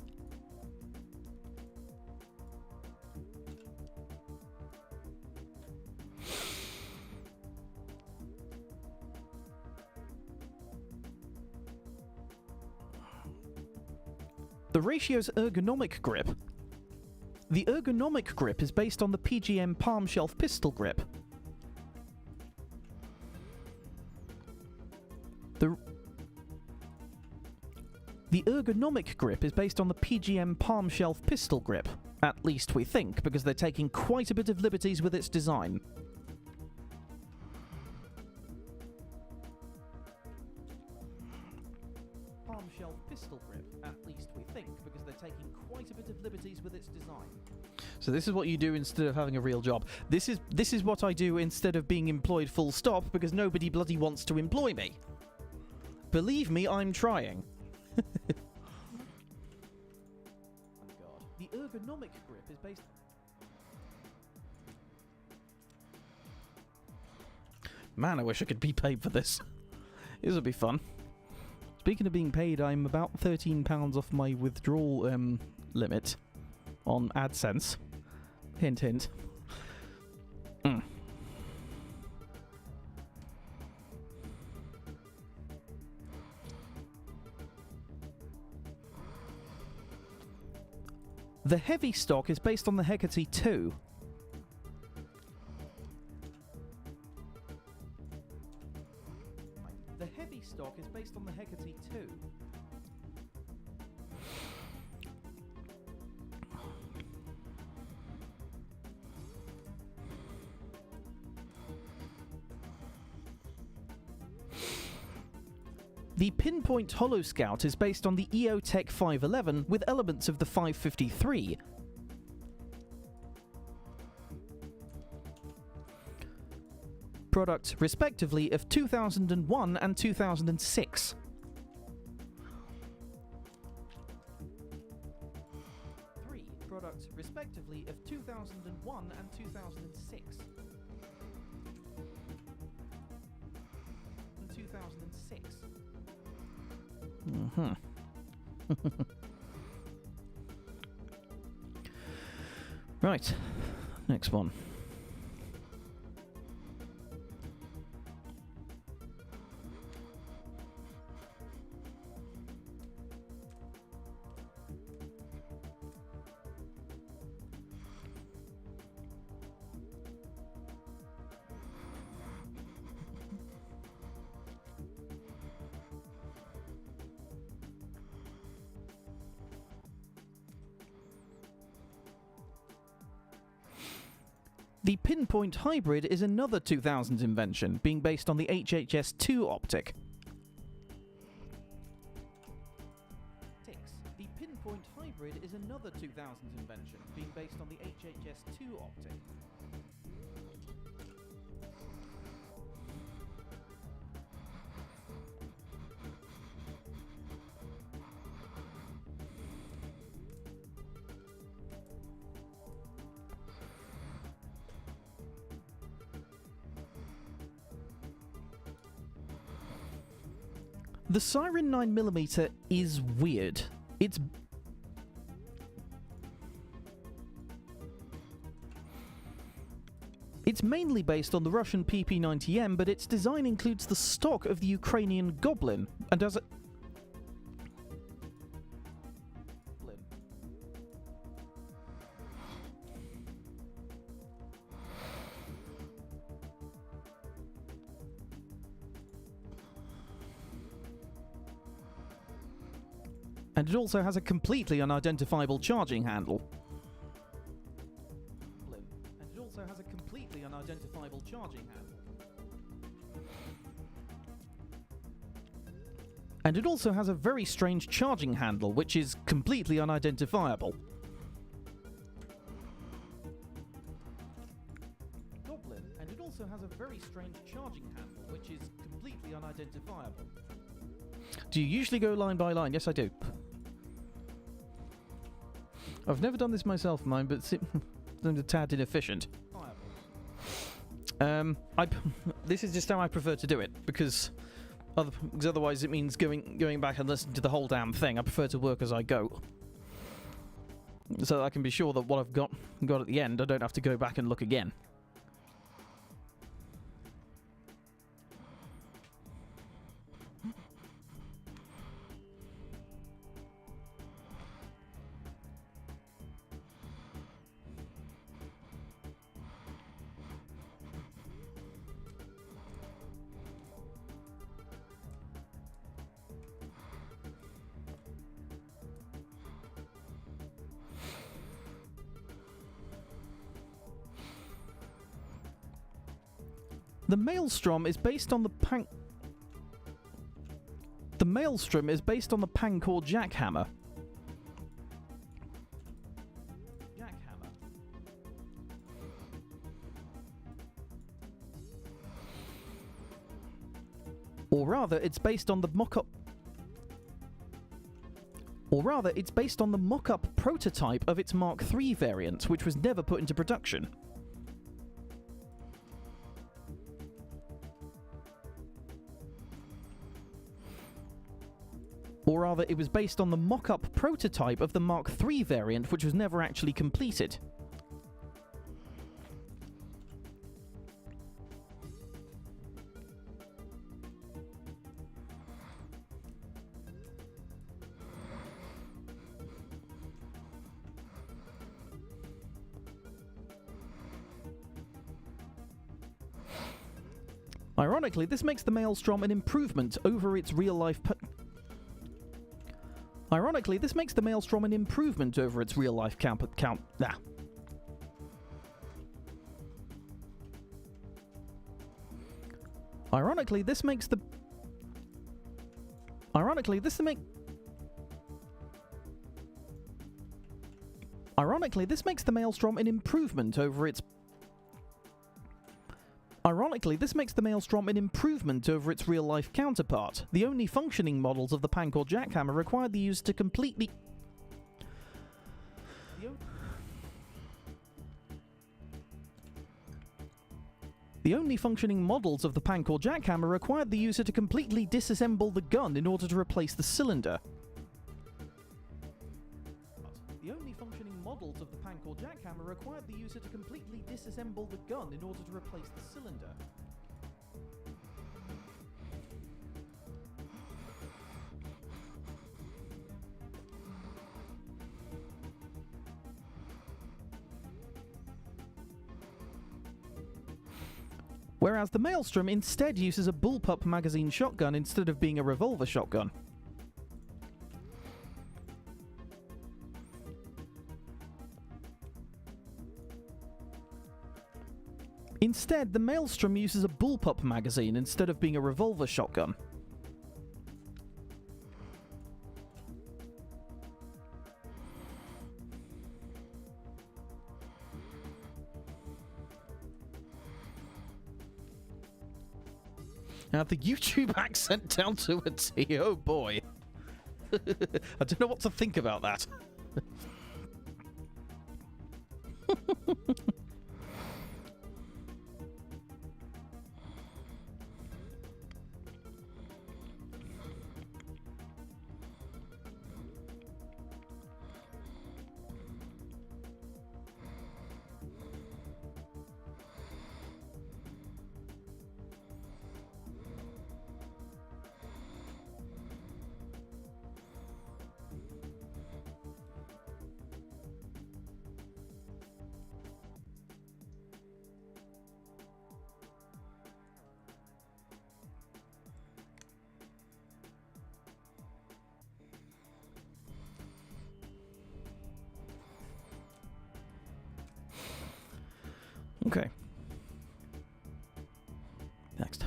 Speaker 1: The ratio's ergonomic grip. The ergonomic grip is based on the PGM palm shelf pistol grip. The ergonomic grip is based on the PGM palm shelf pistol grip. At least we think, because they're taking quite a bit of liberties with its design.
Speaker 2: Palm shelf pistol grip, at least we think, because they're taking quite a bit of liberties with its design.
Speaker 1: So this is what you do instead of having a real job. This is what I do instead of being employed full stop, because nobody bloody wants to employ me. Believe me, I'm trying.
Speaker 2: Oh God. The ergonomic grip is based...
Speaker 1: Man, I wish I could be paid for this. This would be fun. Speaking of being paid, I'm about £13 off my withdrawal limit on AdSense. Hint, hint. Mm. The heavy stock is based on the Hecate 2. The heavy stock is based on the Hecate 2. The Pinpoint Holo Scout is based on the EOTech 511 with elements of the 553. Products, respectively, of 2001 and 2006. Three products, respectively, of 2001 and 2006. And 2006. Right, next one. The Pinpoint Hybrid is another 2000s invention, being based on the HHS-2 optic. The Pinpoint Hybrid is another 2000s invention, being based on the HHS-2 optic. The Siren 9mm is weird. It's mainly based on the Russian PP-90M, but its design includes the stock of the Ukrainian Goblin, and as a... And it also has a completely unidentifiable charging handle. And it also has a completely unidentifiable charging handle. And it also has a very strange charging handle, which is completely unidentifiable. Goblin. And it also has a very strange charging handle, which is completely unidentifiable. Do you usually go line by line? Yes, I do. I've never done this myself, mine, but it's a tad inefficient. This is just how I prefer to do it, because otherwise it means going back and listening to the whole damn thing. I prefer to work as I go, so that I can be sure that what I've got at the end, I don't have to go back and look again. The Maelstrom is based on the Maelstrom is based on the Pancor jackhammer. Or rather, it's based on the mock-up prototype of its Mark III variant, which was never put into production. Or rather, it was based on the mock-up prototype of the Mark III variant, which was never actually completed. Ironically, this makes the Maelstrom an improvement over its real-life Ironically, this makes the Maelstrom an improvement over its real-life Ironically, this makes the Ironically, this makes the Maelstrom an improvement over its Ironically, this makes the Maelstrom an improvement over its real-life counterpart. The only functioning models of the Pancor jackhammer required the user to completely The only functioning models of the Pancor jackhammer required the user to completely disassemble the gun in order to replace the cylinder. The only functioning models of the Pancor jackhammer required the user to completely disassemble the gun in order to replace the cylinder. Whereas the Maelstrom instead uses a bullpup magazine shotgun instead of being a revolver shotgun. Instead, the Maelstrom uses a bullpup magazine instead of being a revolver shotgun. Now the YouTube accent down to a T, oh boy. I don't know what to think about that. Okay. Next.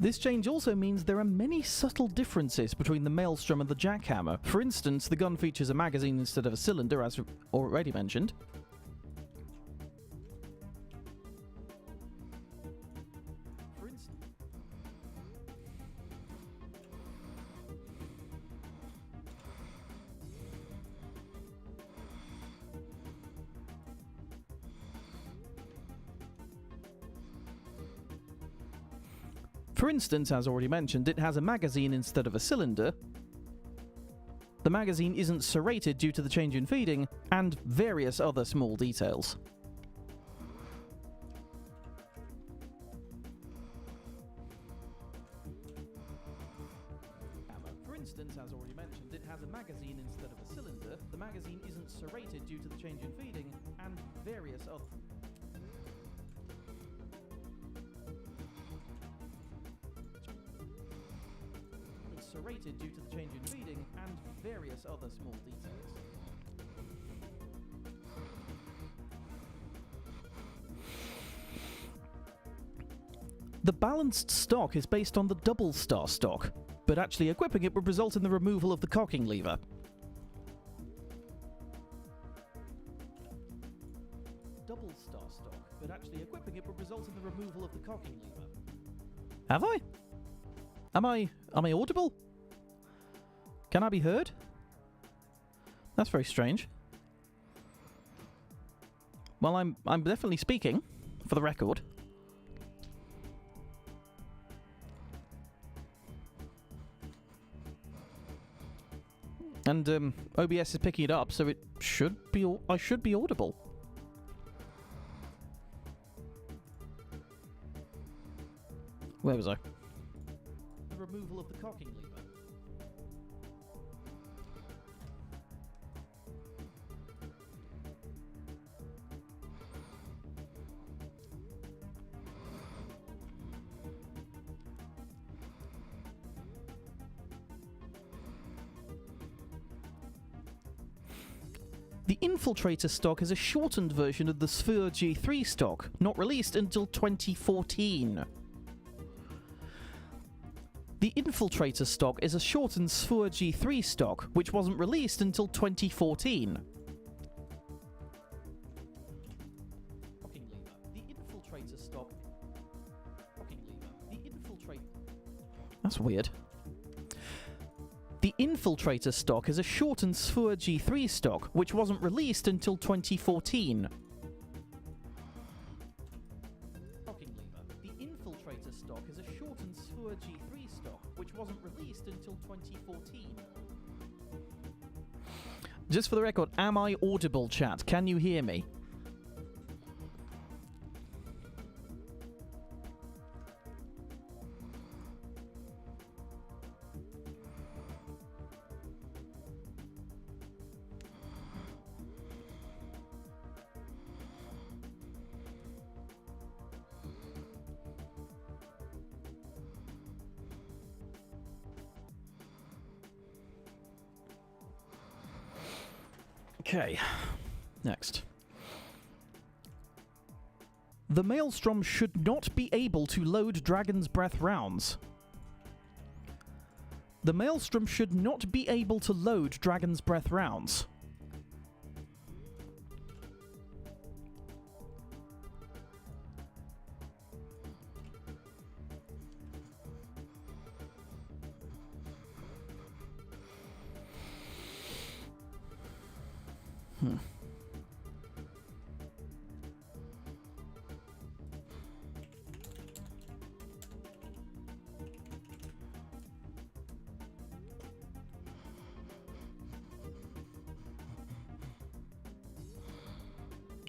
Speaker 1: This change also means there are many subtle differences between the Maelstrom and the jackhammer. For instance, the gun features a magazine instead of a cylinder, as already mentioned. For instance, as already mentioned, it has a magazine instead of a cylinder. The magazine isn't serrated due to the change in feeding, and various other small details. For instance, as already mentioned, it has a magazine instead of a cylinder. The magazine isn't serrated due to the change in feeding, and various other... serrated due to the change in feeding, and various other small details. The balanced stock is based on the double star stock, but actually equipping it would result in the removal of the cocking lever. Double star stock, but actually equipping it would result in the removal of the cocking lever. Have I? Am I audible? Can I be heard? That's very strange. Well, I'm definitely speaking, for the record. And OBS is picking it up, so it should be. I should be audible. Where was I? The removal of the cocking lever. The Infiltrator stock is a shortened version of the Sphere G3 stock, not released until 2014. The Infiltrator stock is a shortened Sphere G3 stock, which wasn't released until 2014. The Infiltrator stock. The Infiltrator. That's weird. The Infiltrator stock is a shortened Sphere G3 stock, which wasn't released until 2014. The Infiltrator stock is a shortened Sphere G3 stock, which wasn't released until 2014. Just for the record, am I audible, chat? Can you hear me? Okay, next. The Maelstrom should not be able to load Dragon's Breath rounds. The Maelstrom should not be able to load Dragon's Breath rounds.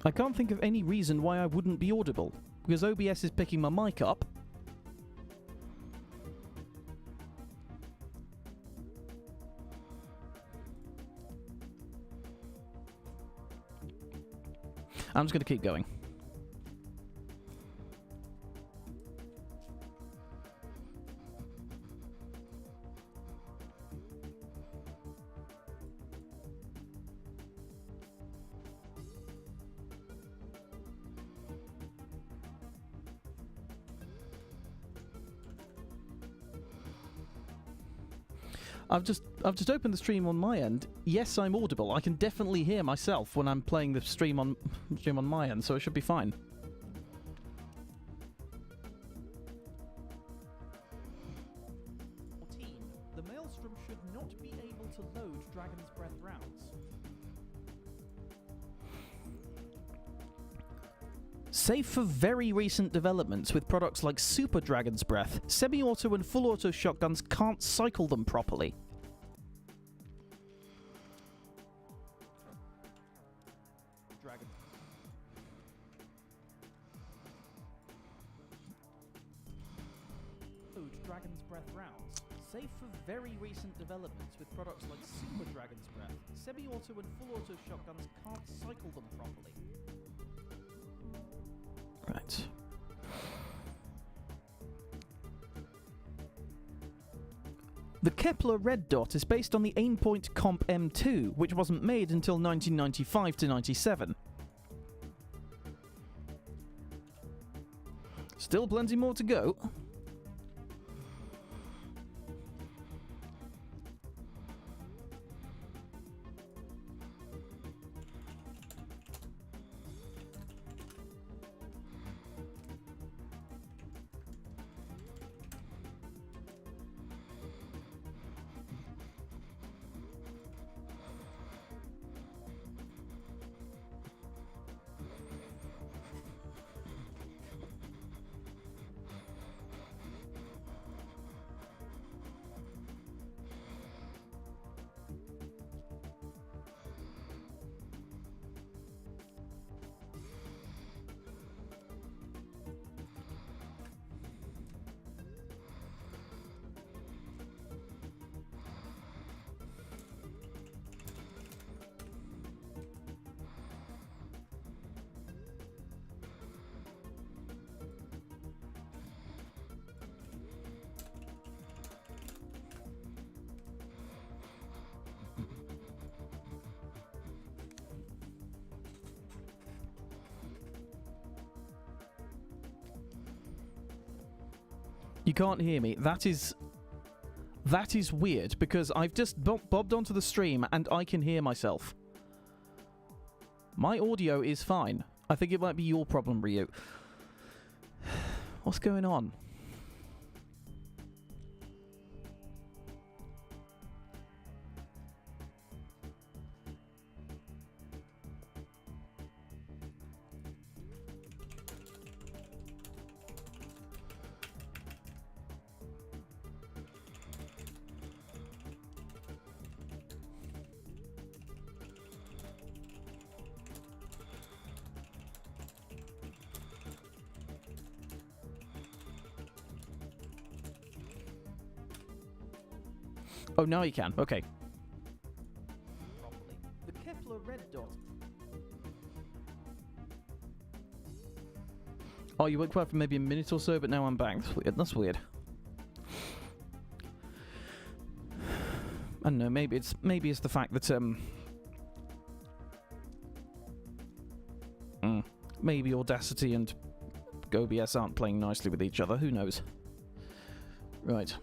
Speaker 1: I can't think of any reason why I wouldn't be audible, because OBS is picking my mic up. I'm just going to keep going. I've just opened the stream on my end. Yes, I'm audible. I can definitely hear myself when I'm playing the stream on my end, so it should be fine. The Maelstrom should not be able to load Dragon's Breath rounds. Save for very recent developments with products like Super Dragon's Breath, semi-auto and full-auto shotguns can't cycle them properly. Dragon's Breath rounds. Save for very recent developments with products like Super Dragon's Breath, semi-auto and full-auto shotguns can't cycle them properly. Right. The Kepler Red Dot is based on the Aimpoint Comp M2, which wasn't made until 1995 to 97. Still plenty more to go. You can't hear me. That is weird, because I've just bobbed onto the stream and I can hear myself. My audio is fine. I think it might be your problem, Ryu. What's going on? Oh, now you can. Okay.
Speaker 2: Properly. The Kepler red dot.
Speaker 1: Oh, you went quiet for maybe a minute or so, but now I'm back. That's weird. That's weird. I don't know. Maybe it's the fact that maybe Audacity and OBS aren't playing nicely with each other. Who knows? Right.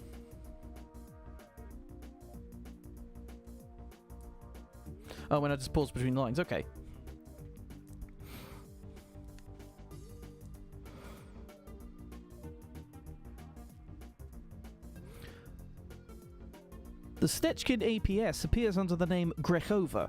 Speaker 1: Oh, when I just pause between lines. Okay. The Stechkin APS appears under the name Grechova.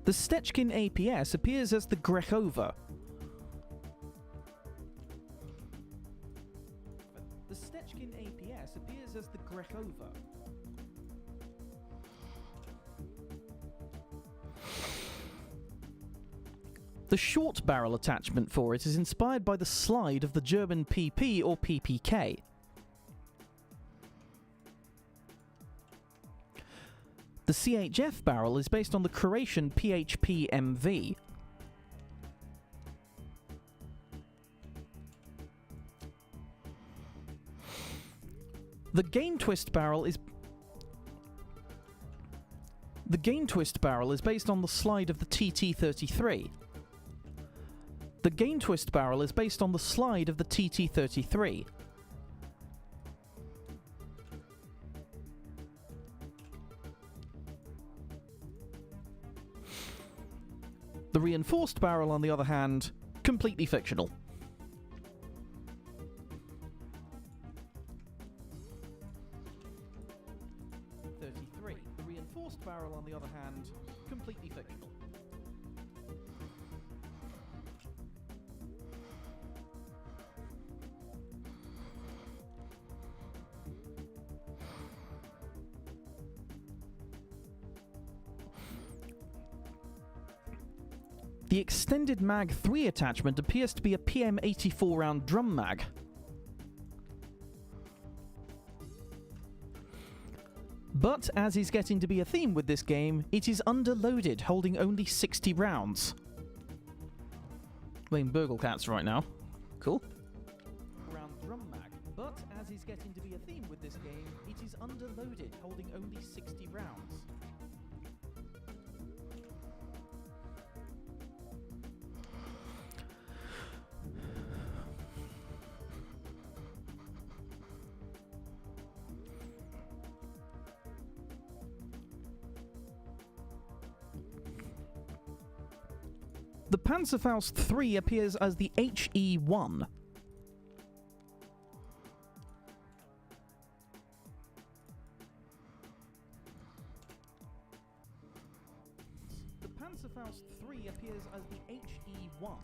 Speaker 1: The Stechkin APS appears as the Grechova.
Speaker 2: The Stechkin APS appears as the Grechova.
Speaker 1: The short barrel attachment for it is inspired by the slide of the German PP or PPK. The CHF barrel is based on the Croatian PHP MV. The Gain Twist barrel is based on the slide of the TT33. The Gain Twist barrel is based on the slide of the TT33. The Reinforced barrel, on the other hand, completely fictional.
Speaker 2: The Reinforced barrel, on the other hand, completely fictional.
Speaker 1: The extended Mag 3 attachment appears to be a PM84 round drum mag. But, as is getting to be a theme with this game, it is underloaded, holding only 60 rounds. Playing Burgle Cats right now. Cool.
Speaker 2: Round drum mag. But, as is getting to be a theme with this game, it is underloaded, holding only 60 rounds.
Speaker 1: The Panzerfaust 3 appears as the HE1.
Speaker 2: The Panzerfaust 3 appears as the HE1.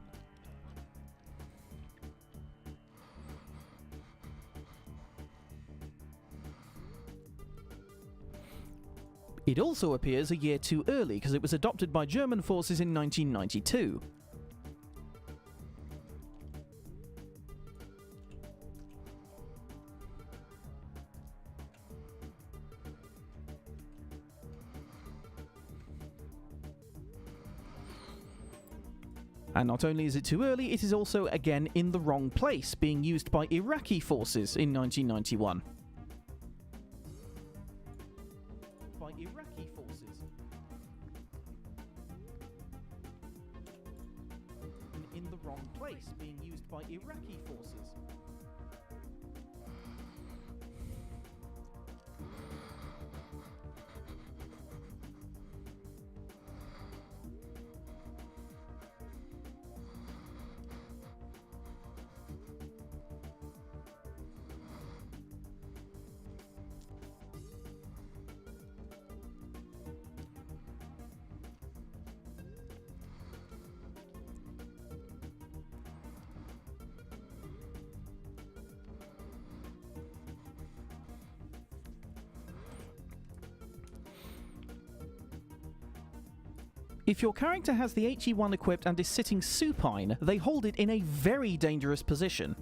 Speaker 1: It also appears a year too early because it was adopted by German forces in 1992. And not only is it too early, it is also again in the wrong place, being used by Iraqi forces in 1991.
Speaker 2: by Iraqi forces. In the wrong place, being used by Iraqi forces. If your character has the HE1 equipped and is sitting supine, they hold it in a very dangerous position.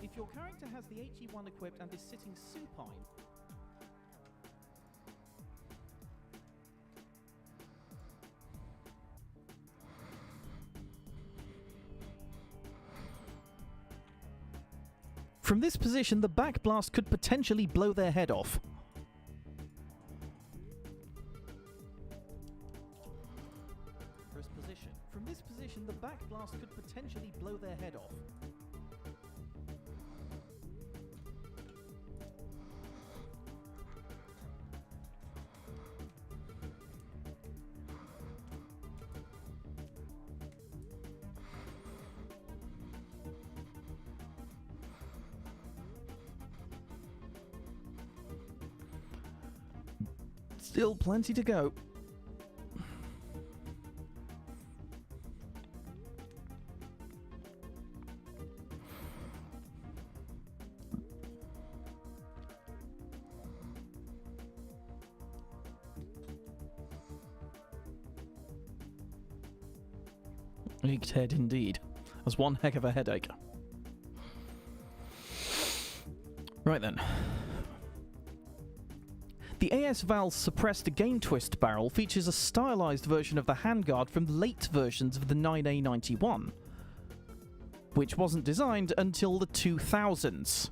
Speaker 2: If your character has the HE1 equipped and is sitting supine, from this position, the back blast could potentially blow their head off. First position. From this position, the back blast could potentially blow their head off. Still plenty to go. Ached head indeed. That's one heck of a headache. Right then. The AS Val's suppressed Game Twist barrel features a stylized version of the handguard from late versions of the 9A91, which wasn't designed until the 2000s.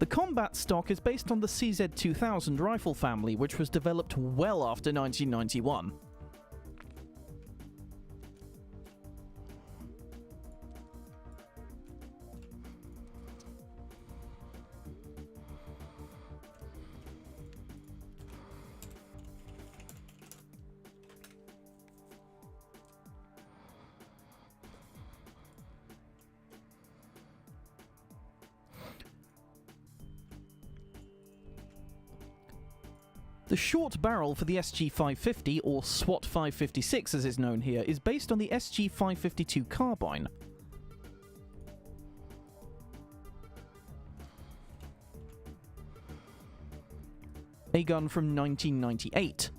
Speaker 2: The combat stock is based on the CZ2000 rifle family, which was developed well after 1991. The short barrel for the SG-550, or SWAT 556 as is known here, is based on the SG-552 carbine. A gun from 1998.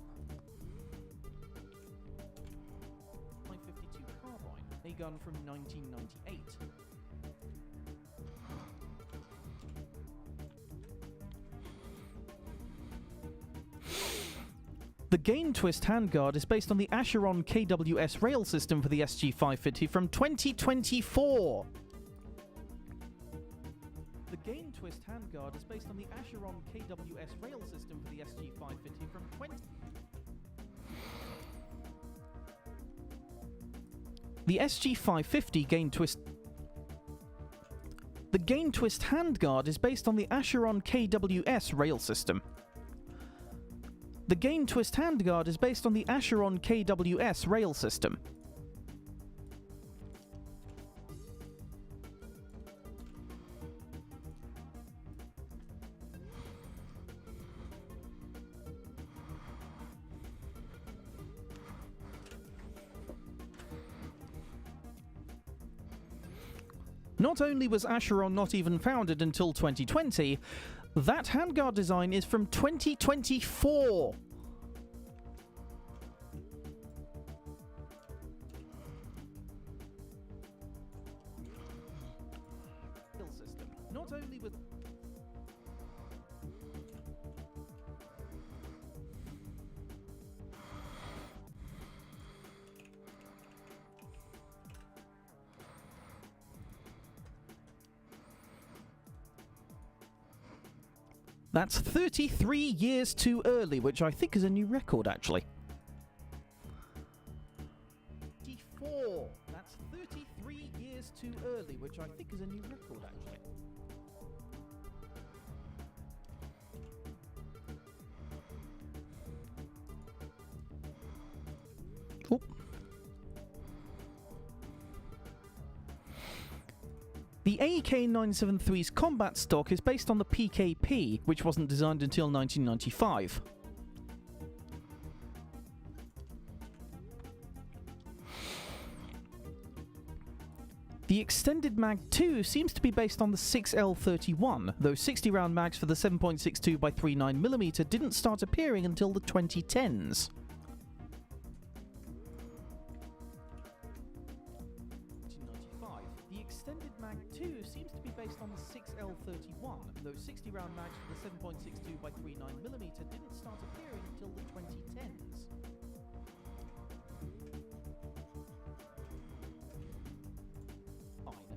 Speaker 2: 552 carbine, a gun from 1998. The Game Twist handguard is based on the Acheron KWS rail system for the SG-550 from 2024. The Game Twist handguard is based on the Acheron KWS rail system for the SG-550 from 20... The SG-550 Game Twist... The Game Twist handguard is based on the Acheron KWS rail system. The Game Twist handguard is based on the Acheron KWS rail system. Not only was Acheron not even founded until 2020, that handguard design is from 2024! Not only was... That's 33 years too early, which I think is a new record, actually. 34. That's 33 years too early, which I think is a new record, actually. Oh. The AK-973's combat stock is based on the PKP, which wasn't designed until 1995. The extended mag 2 seems to be based on the 6L31, though 60-round mags for the 7.62 by 39mm didn't start appearing until the 2010s. The extended mag 2 seems to be based on the 6L31, though 60-round mags for the 7.62 by 39mm didn't start appearing until the 2010s.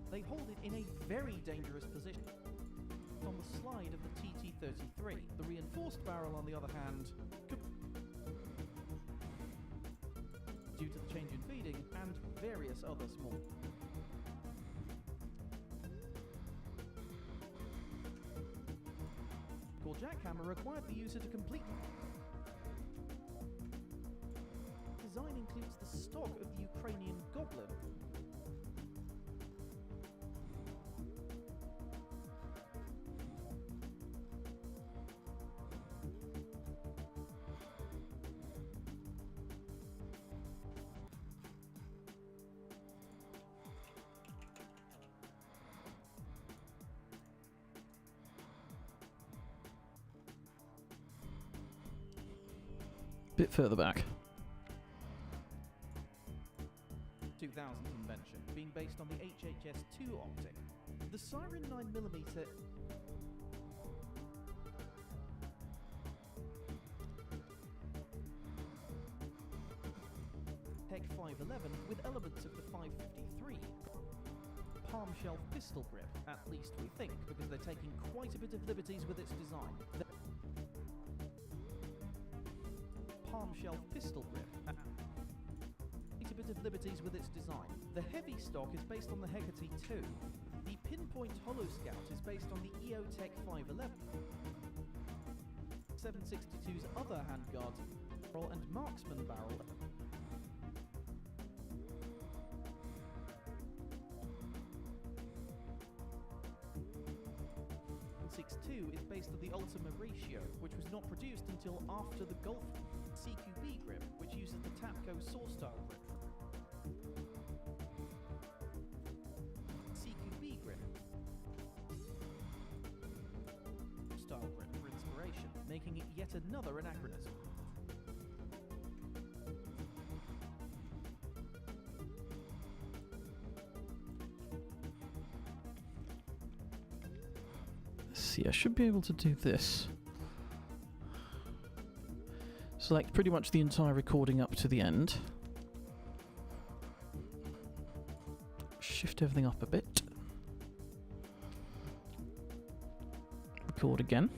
Speaker 2: They hold it in a very dangerous position. On the slide of the TT-33, the reinforced barrel, on the other hand, due to the change in feeding and various other small. Jackhammer required the user to complete. Design includes the stock of the Ukrainian Goblin. Bit further back. 2000 invention, being based on the HHS-2 optic. The Siren 9mm Tech 511 with elements of the 553. Palm shelf pistol grip, at least we think, because they're taking quite a bit of liberties with its design. Palm shelf pistol grip. A bit of liberties with its design. The heavy stock is based on the Hecate 2. The Pinpoint Hollow Scout is based on the EOTech 511. 762's other handguard barrel and marksman barrel. 62 is based on the Ultima Ratio, which was not produced until after the Golf CQB grip, which uses the Tapco saw-style grip. CQB grip. Style grip for inspiration, making it yet another anachronism. Let's see, I should be able to do this. Select pretty much the entire recording up to the end. Shift everything up a bit. Record again.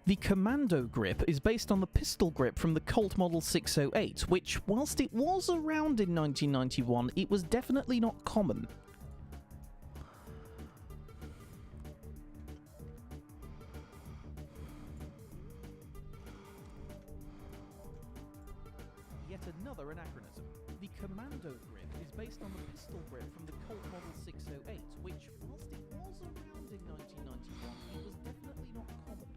Speaker 2: The Commando grip is based on the pistol grip from the Colt Model 608, which, whilst it was around in 1991, it was definitely not common. Yet another anachronism. The Commando grip is based on the pistol grip from the Colt Model 608, which, whilst it was around in 1991, it was definitely not common.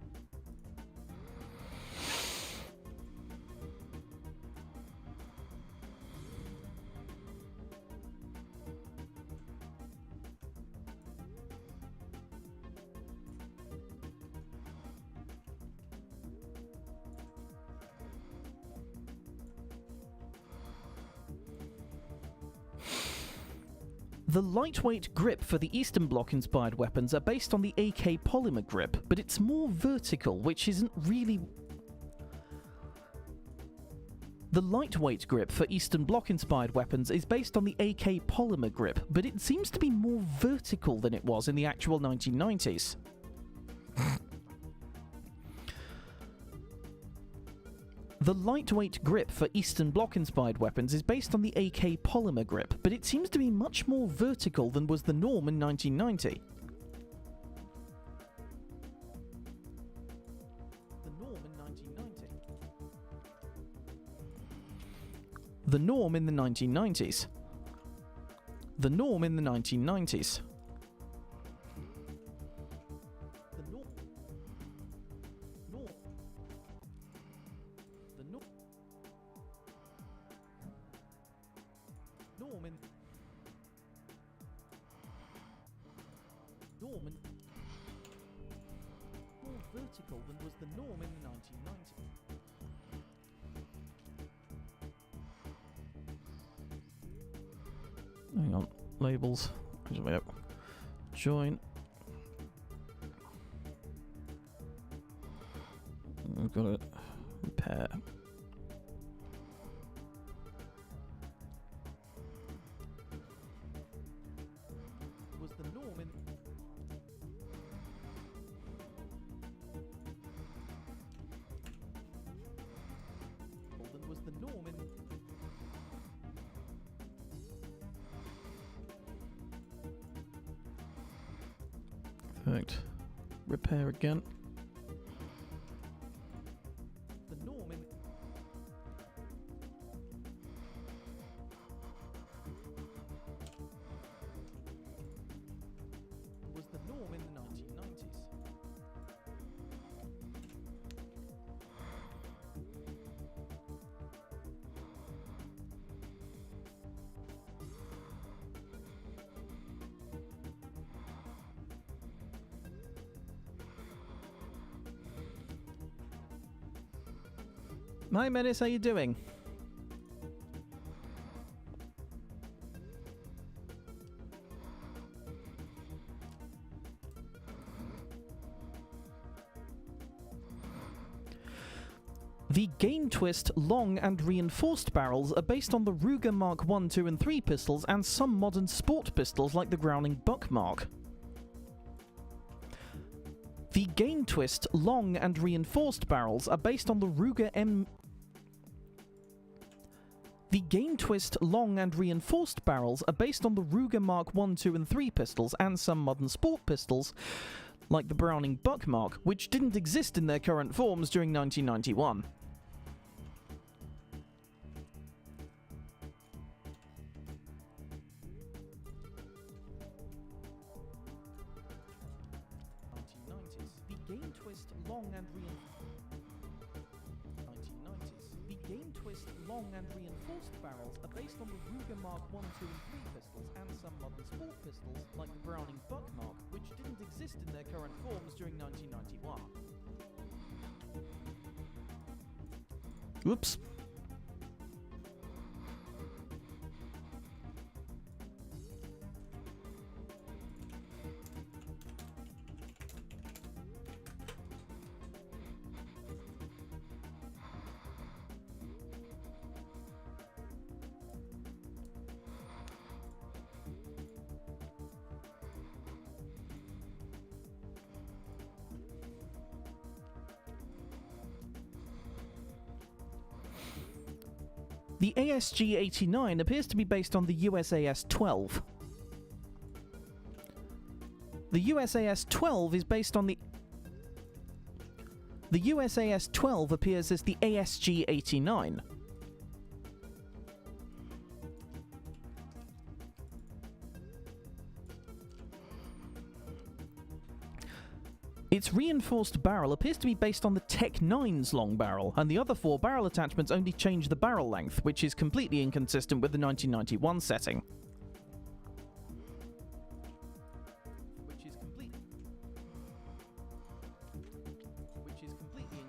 Speaker 2: The lightweight grip for the Eastern Bloc-inspired weapons are based on the AK polymer grip, but it's more vertical, which isn't really... The lightweight grip for Eastern Bloc-inspired weapons is based on the AK polymer grip, but it seems to be more vertical than it was in the actual 1990s. The lightweight grip for Eastern Bloc-inspired weapons is based on the AK polymer grip, but it seems to be much more vertical than was the norm in 1990. The norm in the 1990s. The norm in the 1990s. More vertical than was the norm in the 1990s. Hang on, labels. Join. We've got to repair. Was the norm in... Was the norm in... Perfect. Repair again. The norm in... Was the norm in the 1990s. Hi Menace, how you doing? The Game Twist long and reinforced barrels are based on the Ruger Mark 1, 2 and 3 pistols and some modern sport pistols like the Browning Buckmark. The Game Twist long and reinforced barrels are based on the Ruger M... The Game Twist long and reinforced barrels are based on the Ruger Mark 1, 2 and 3 pistols and some modern sport pistols like the Browning Buckmark, which didn't exist in their current forms during 1991. Game Twist long and reinforced barrels are based on the Ruger Mark 1, 2 and 3 pistols and some modern sport pistols like the Browning Buckmark, which didn't exist in their current forms during 1991. Oops. The ASG-89 appears to be based on the USAS-12. The USAS-12 is based on the... The USAS-12 appears as the ASG-89. Its reinforced barrel appears to be based on the Tech 9's long barrel, and the other 4 barrel attachments only change the barrel length, which is completely inconsistent with the 1991 setting. Which is completely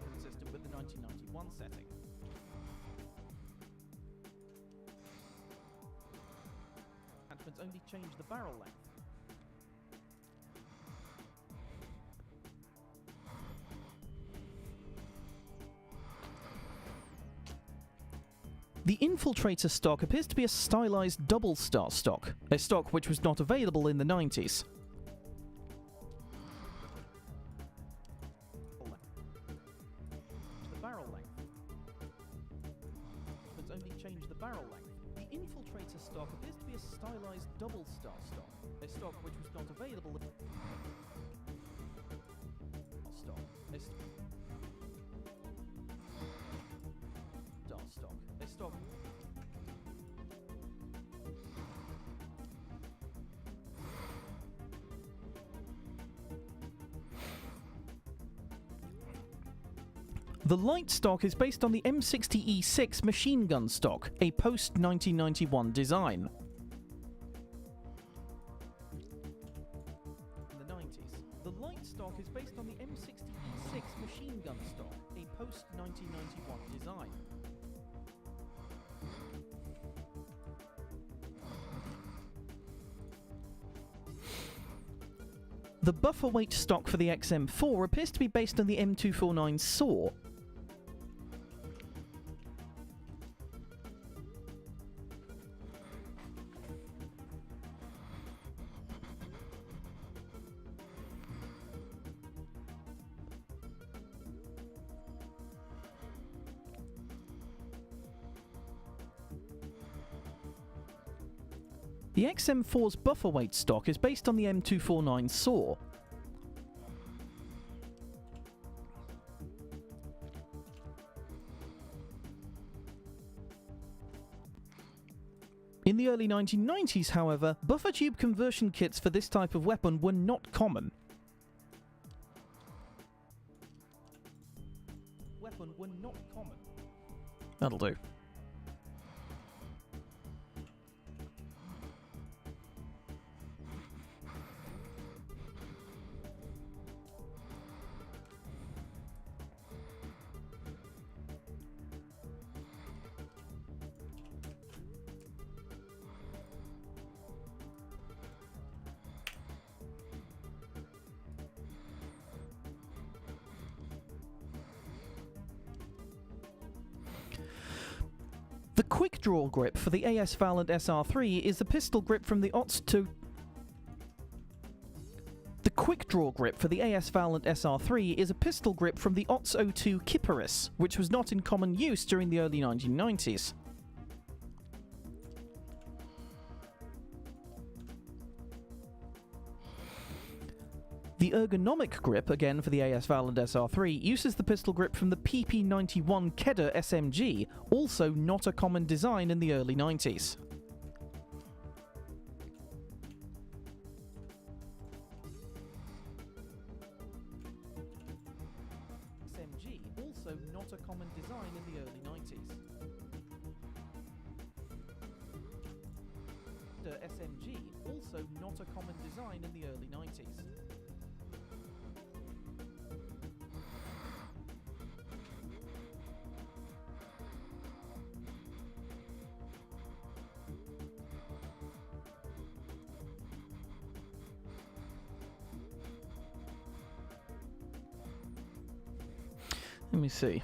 Speaker 2: inconsistent with the 1991 setting. It's only changed the barrel length. The Infiltrator stock appears to be a stylized double star stock, a stock which was not available in the 90s. The barrel length. It's only changed the barrel length. The Infiltrator stock appears to be a stylized double star stock, a stock which was not available in stock. A stock. The light stock is based on the M60E6 machine gun stock, a post-1991 design. In the 90s, the light stock is based on the M60E6 machine gun stock, a post-1991 design. The buffer weight stock for the XM4 appears to be based on the M249 SAW. The XM4's buffer weight stock is based on the M249 SAW. In the early 1990s, however, buffer tube conversion kits for this type of weapon were not common. That'll do. The quick draw grip for the AS Valent SR3 is the pistol grip from the OTS2. The quick draw grip for the AS Valent SR3 is a pistol grip from the OTS-02 Kipparis, which was not in common use during the early 1990s. The ergonomic grip, again for the AS Valent SR3, uses the pistol grip from the PP91 Kedar SMG, also not a common design in the early 90s. SMG, also not a common design in the early 90s. Kedar SMG, also not a common design in the early 90s. Let me see.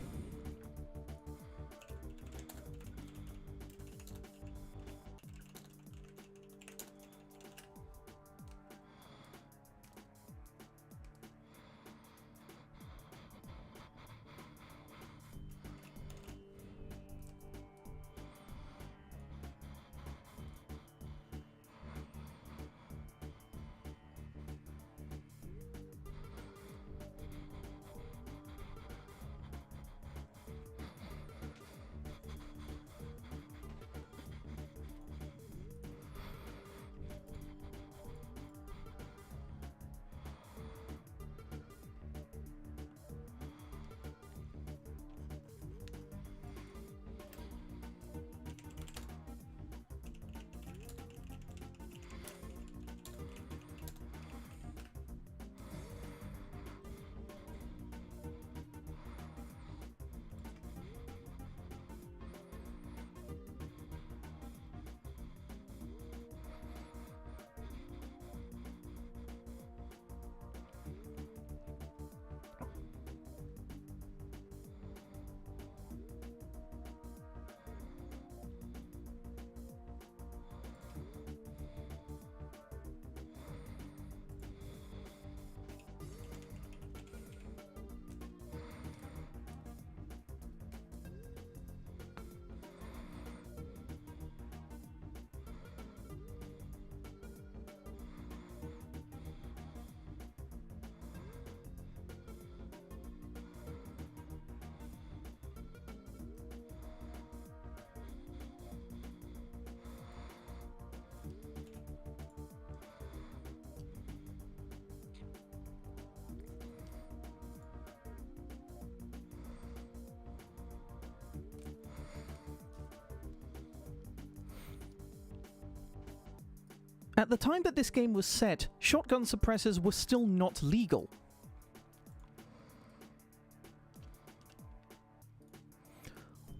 Speaker 2: At the time that this game was set, shotgun suppressors were still not legal.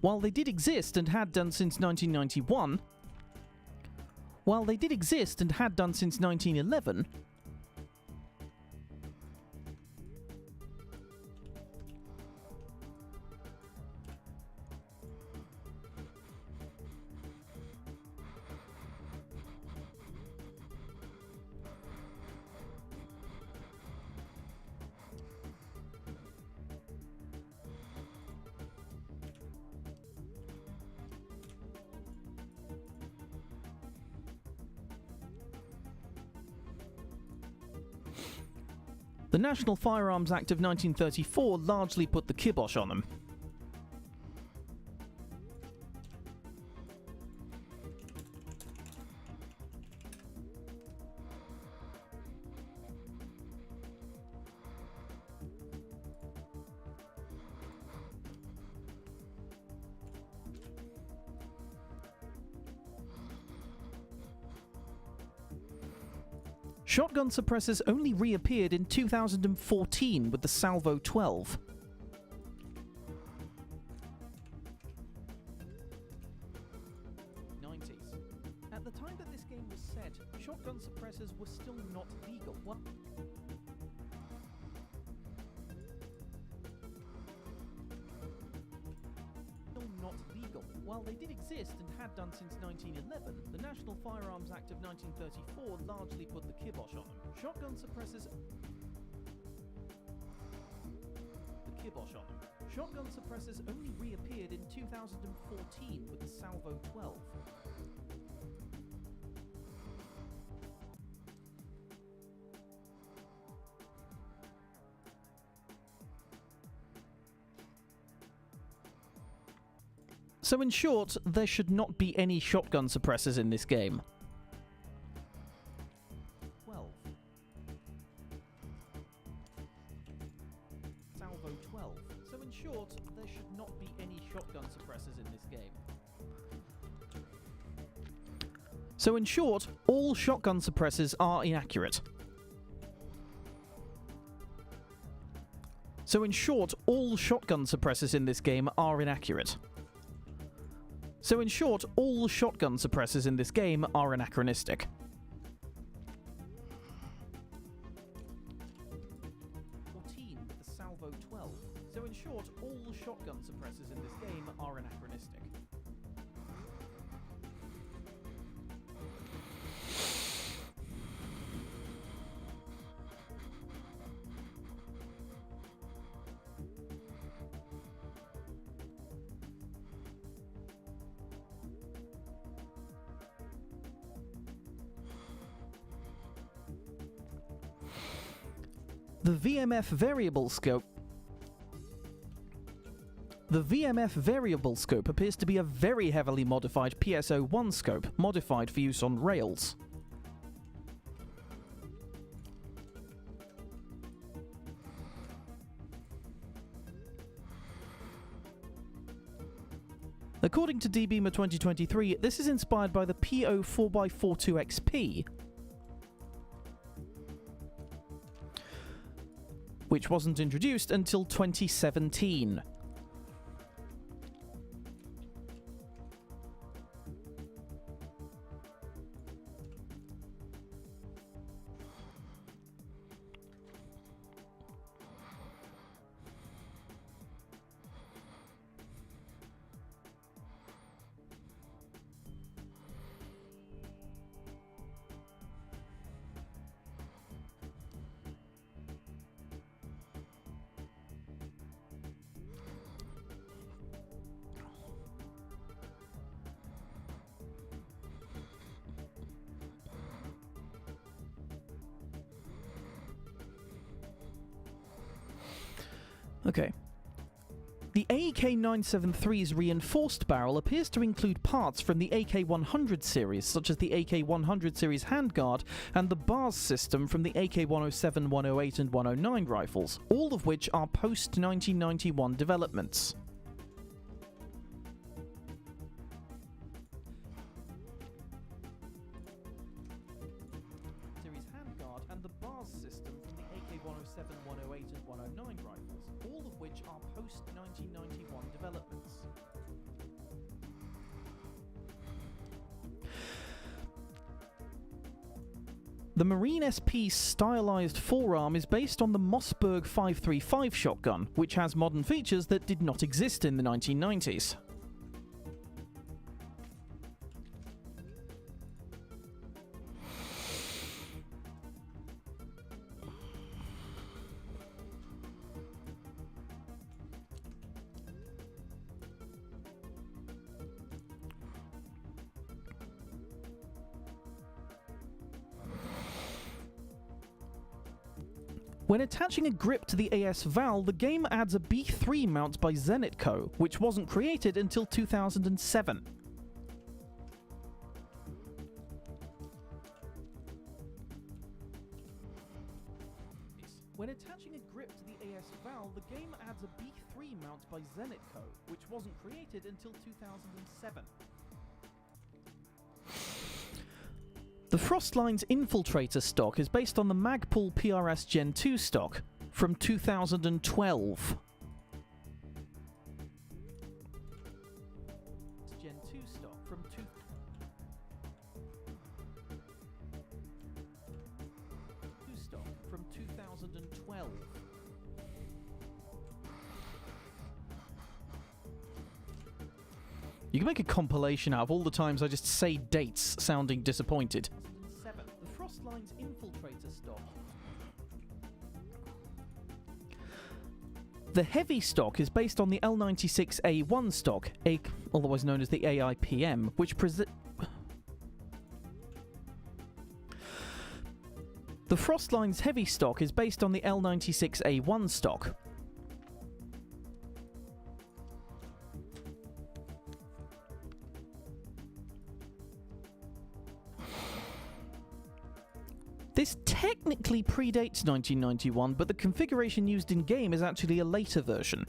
Speaker 2: While they did exist and had done since 1991, while they did exist and had done since 1911, the National Firearms Act of 1934 largely put the kibosh on them. Shotgun suppressors only reappeared in 2014 with the Salvo 12. At the time that this game was set, shotgun suppressors were still not legal. What? Still not legal. While they did exist and had done since 1911, the National Firearms Act of 1934 largely put the kibosh on them. Shotgun suppressors Shotgun suppressors only reappeared in 2014 with the Salvo 12. So in short, there should not be any shotgun suppressors in this game. 12. Salvo 12. So in short, there should not be any shotgun suppressors in this game. So in short, all shotgun suppressors are inaccurate. So in short, all shotgun suppressors in this game are inaccurate. So in short, all shotgun suppressors in this game are anachronistic. The Salvo 12. So in short, all shotgun suppressors in this game are anachronistic. The VMF variable scope appears to be a very heavily modified PSO1 scope, modified for use on rails. According to DBeamer 2023, this is inspired by the PO4x42XP, which wasn't introduced until 2017. Okay. The AK-973's reinforced barrel appears to include parts from the AK-100 series, such as the AK-100 series handguard and the bars system from the AK-107, 108 and 109 rifles, all of which are post-1991 developments. The Marine SP's stylized forearm is based on the Mossberg 535 shotgun, which has modern features that did not exist in the 1990s. When attaching a grip to the AS valve, the game adds a B3 mount by Zenit Co., which wasn't created until 2007. When attaching a grip to the AS valve, the game adds a B3 mount by Zenit Co., which wasn't created until 2007. The Frostline's Infiltrator stock is based on the Magpul PRS Gen 2 stock from 2012. Gen 2 stock from 2012. You can make a compilation out of all the times I just say dates sounding disappointed. The Frostline's Infiltrator stock. The heavy stock is based on the L96A1 stock, otherwise known as the AIPM, which The Frostline's heavy stock is based on the L96A1 stock. This technically predates 1991, but the configuration used in-game is actually a later version.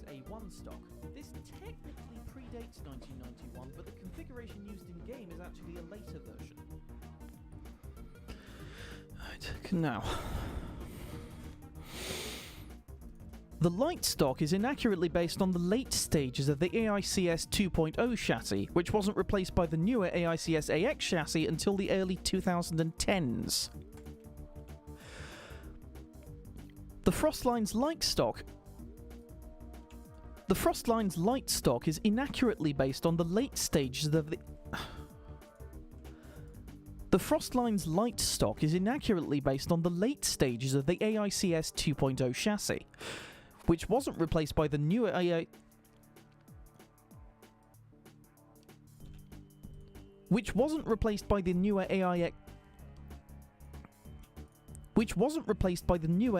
Speaker 2: A1 stock. This technically predates 1991, but the configuration used in-game is actually a later version. Right, now. The light stock is inaccurately based on the late stages of the AICS 2.0 chassis, which wasn't replaced by the newer AICS AX chassis until the early 2010s. The Frostline's light stock is inaccurately based on the late stages of the The Frostline's light stock is inaccurately based on the late stages of the AICS 2.0 chassis, which wasn't replaced by the newer which wasn't replaced by the newer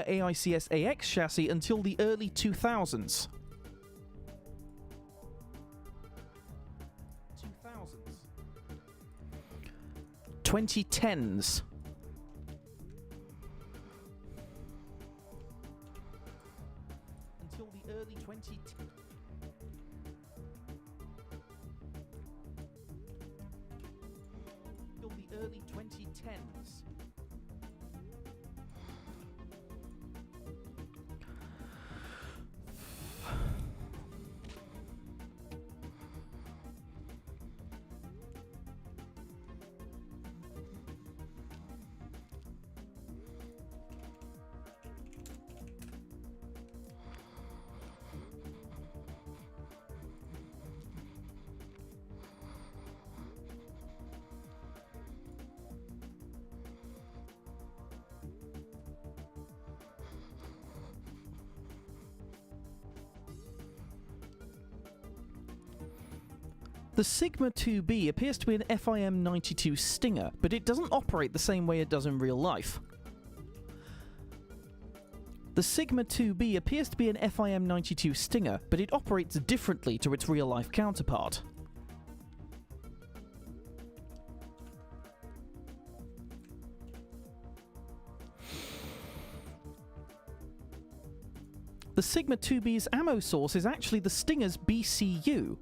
Speaker 2: AICS AX chassis until the early 2000s. 2010s. Until the early 2010s. Until the early 2010s. The Sigma 2B appears to be an FIM-92 Stinger, but it doesn't operate the same way it does in real life. The Sigma 2B appears to be an FIM-92 Stinger, but it operates differently to its real-life counterpart. The Sigma 2B's ammo source is actually the Stinger's BCU.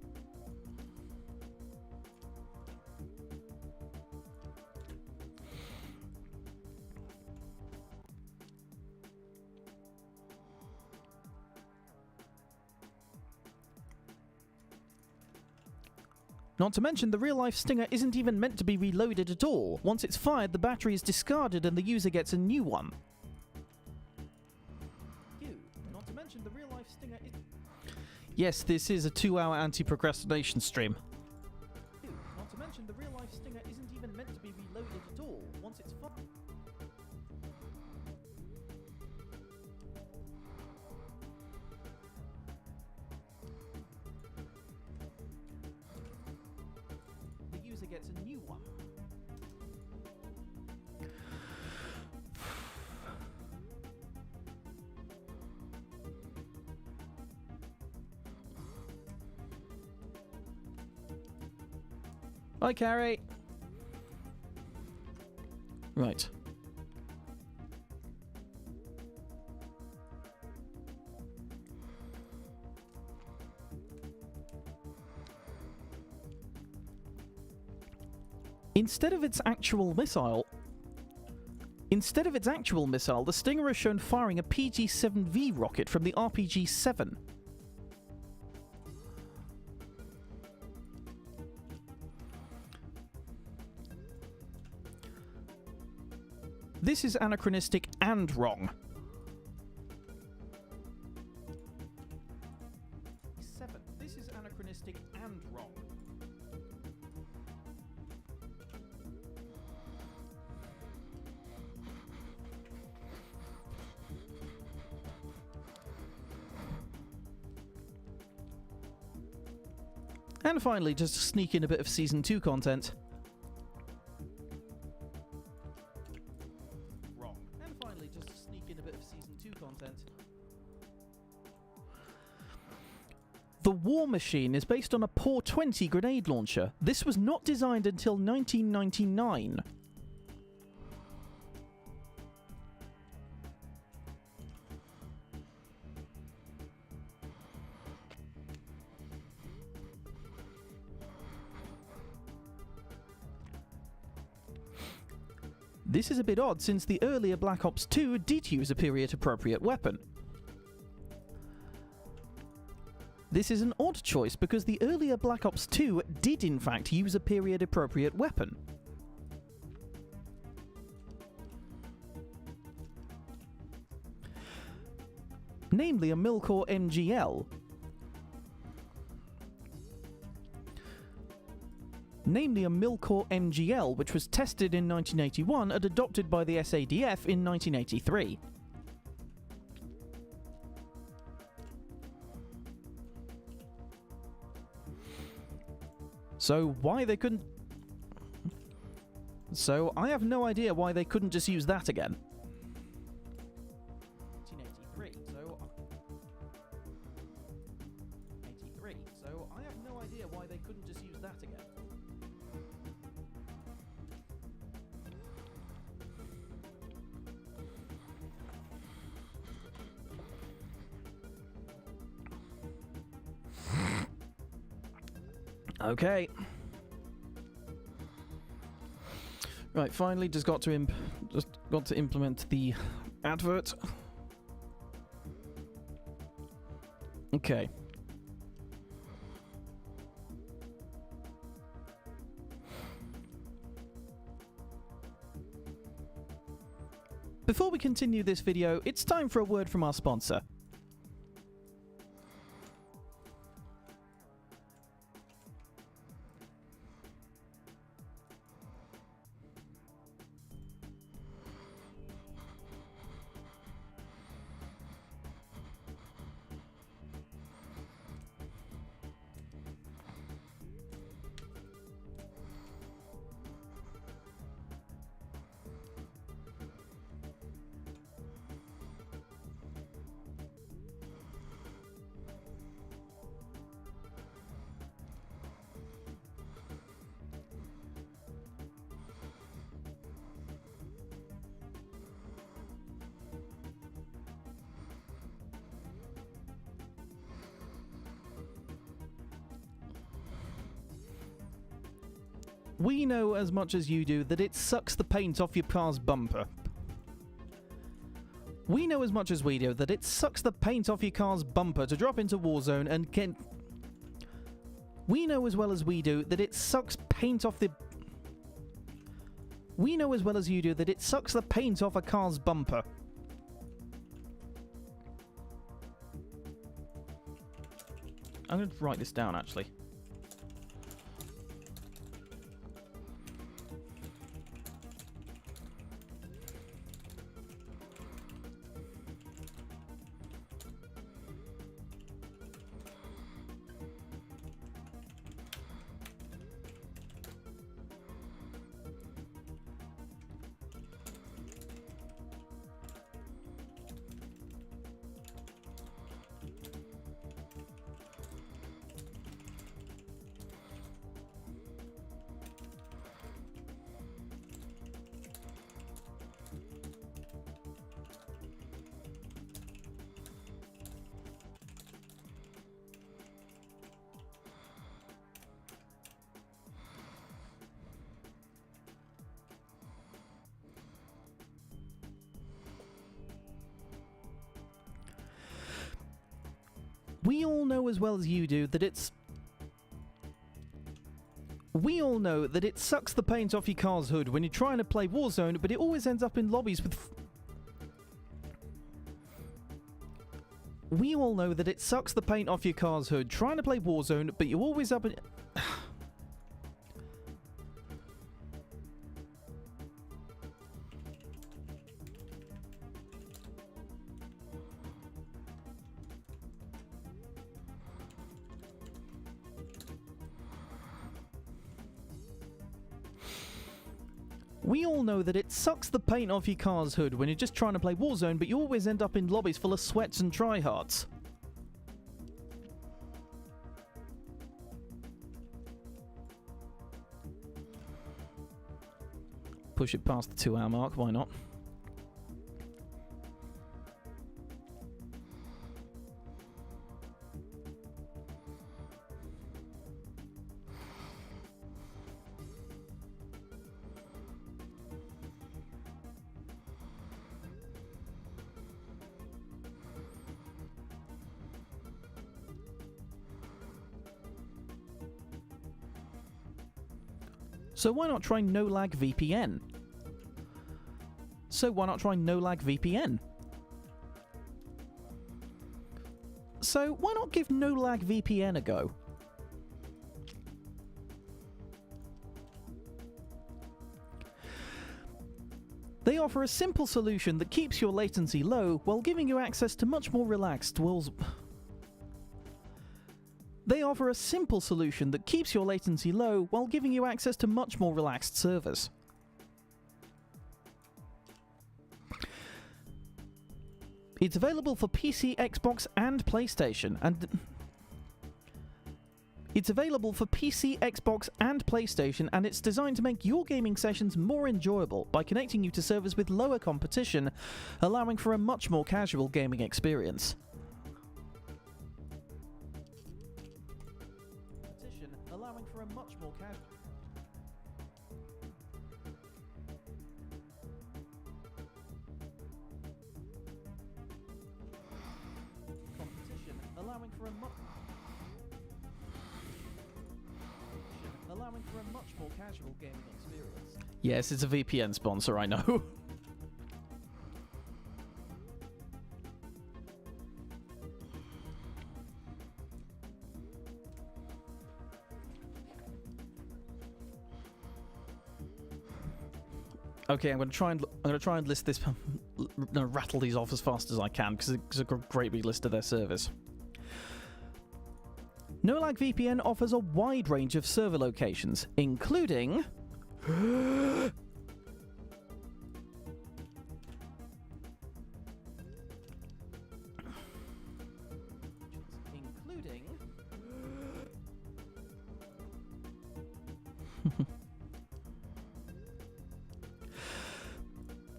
Speaker 2: Not to mention, the real-life Stinger isn't even meant to be reloaded at all. Once it's fired, the battery is discarded and the user gets a new one. Not to mention, the real-life Stinger is... Yes, this is a 2-hour anti-procrastination stream. Not to mention, the real-life Stinger isn't even meant to be reloaded at all. Once it's fired... the user gets a new one. Hi, Carrie. Right. Instead of its actual missile, the Stinger is shown firing a PG-7V rocket from the RPG-7. This is anachronistic and wrong. This is anachronistic and wrong. And finally, just to sneak in a bit of Season 2 content. Wrong. And finally, just to sneak in a bit of Season 2 content. The War Machine is based on a POR-20 grenade launcher. This was not designed until 1999. This is a bit odd since the earlier Black Ops 2 did use a period-appropriate weapon. This is an odd choice because the earlier Black Ops 2 did in fact use a period-appropriate weapon. Namely a Milcore MGL. Namely a Milcore MGL, which was tested in 1981 and adopted by the SADF in 1983. So why they couldn't... So I have no idea why they couldn't just use that again. 1983, so... 83, so I have no idea why they couldn't just use that again. Okay. Right, finally just got to implement the advert. Okay. Before we continue this video, it's time for a word from our sponsor. We know as much as you do that it sucks the paint off your car's bumper. We know as much as we do that it sucks the paint off your car's bumper to drop into Warzone and We know as well as we do that it sucks paint off the... We know as well as you do that it sucks the paint off a car's bumper. I'm going to write this down, actually. We all know as well as you do that it's... We all know that it sucks the paint off your car's hood when you're trying to play Warzone, but it always ends up in lobbies with... We all know that it sucks the paint off your car's hood trying to play Warzone, but you're always up in... We all know that it sucks the paint off your car's hood when you're just trying to play Warzone, but you always end up in lobbies full of sweats and tryhards. Push it past the 2-hour mark, why not? So why not try no-lag VPN? So why not try no-lag VPN? So why not give no-lag VPN a go? They offer a simple solution that keeps your latency low while giving you access to much more relaxed They offer a simple solution that keeps your latency low while giving you access to much more relaxed servers. It's available for PC, Xbox, and PlayStation, and it's designed to make your gaming sessions more enjoyable by connecting you to servers with lower competition, allowing for a much more casual gaming experience. Allowing for a much more casual... competition, allowing for a much more casual gaming experience. Yes, it's a VPN sponsor, I know. Okay, I'm going to try and list this, rattle these off as fast as I can because it's a great big list of their servers. No-Lag VPN offers a wide range of server locations, including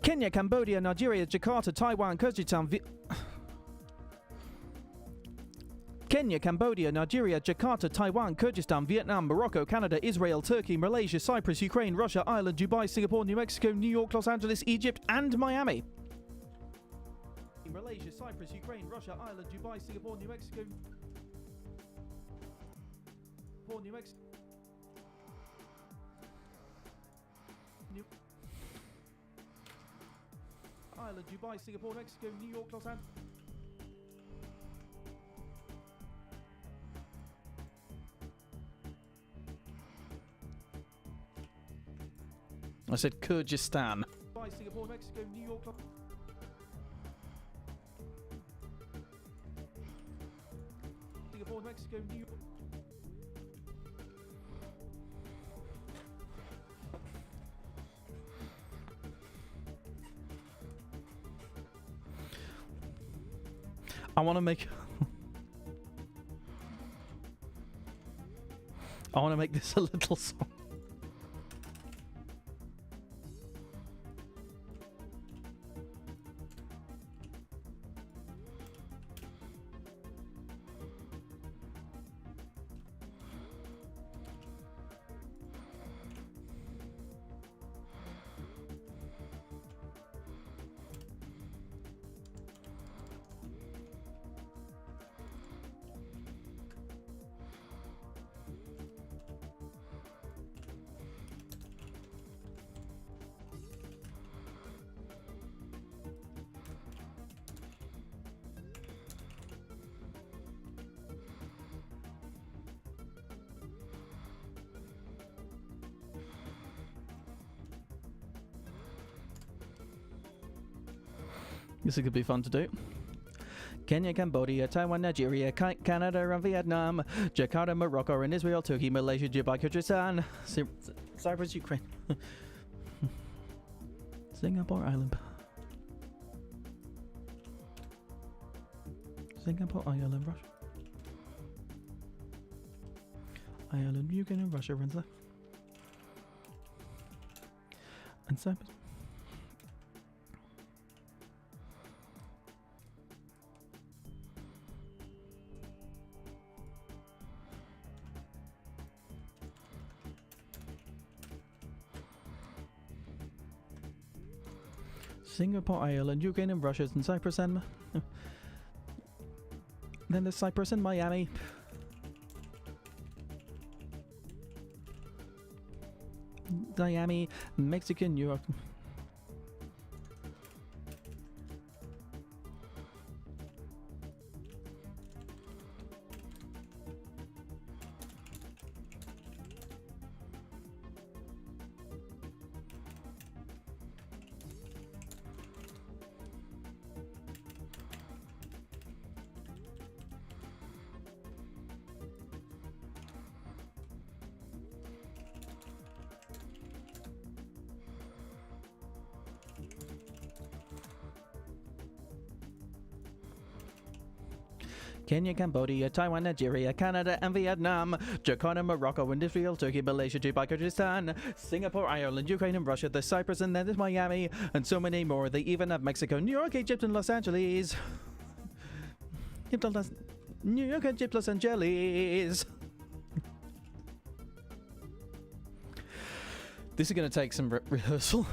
Speaker 2: Kenya, Cambodia, Nigeria, Jakarta, Taiwan, Kyrgyzstan, Vietnam, Morocco, Canada, Israel, Turkey, Malaysia, Cyprus, Ukraine, Russia, Ireland, Dubai, Singapore, New Mexico, New York, Los Angeles, Egypt, and Miami. Malaysia, Cyprus, Ukraine, Russia, Ireland, Dubai, Singapore, New Mexico...
Speaker 1: New Mexico. New Ireland, Dubai, Singapore, Mexico, New York, Los Angeles.
Speaker 2: I said Kyrgyzstan.
Speaker 1: Dubai, Singapore, Mexico, New York, Singapore, Mexico, New York.
Speaker 2: I want to make... I want to make this a little song. This could be fun to do. Kenya, Cambodia, Taiwan, Nigeria, Canada and Vietnam, Jakarta, Morocco and Israel, Turkey, Malaysia, Dubai, Kyrgyzstan, Cyprus, Ukraine, Singapore, Ireland, Russia, Ireland, Ukraine and Russia, and Cyprus. Singapore, Ireland, Ukraine and Russia and Cyprus and... then there's Cyprus and Miami. Miami, Mexico, New York. Kenya, Cambodia, Taiwan, Nigeria, Canada and Vietnam, Jakarta, Morocco and Israel, Turkey, Malaysia, Dubai, Kyrgyzstan, Singapore, Ireland, Ukraine and Russia, there's Cyprus and then there's Miami, and so many more. They even have Mexico, New York, Egypt and Los Angeles. New York, Egypt, Los Angeles. This is going to take some rehearsal.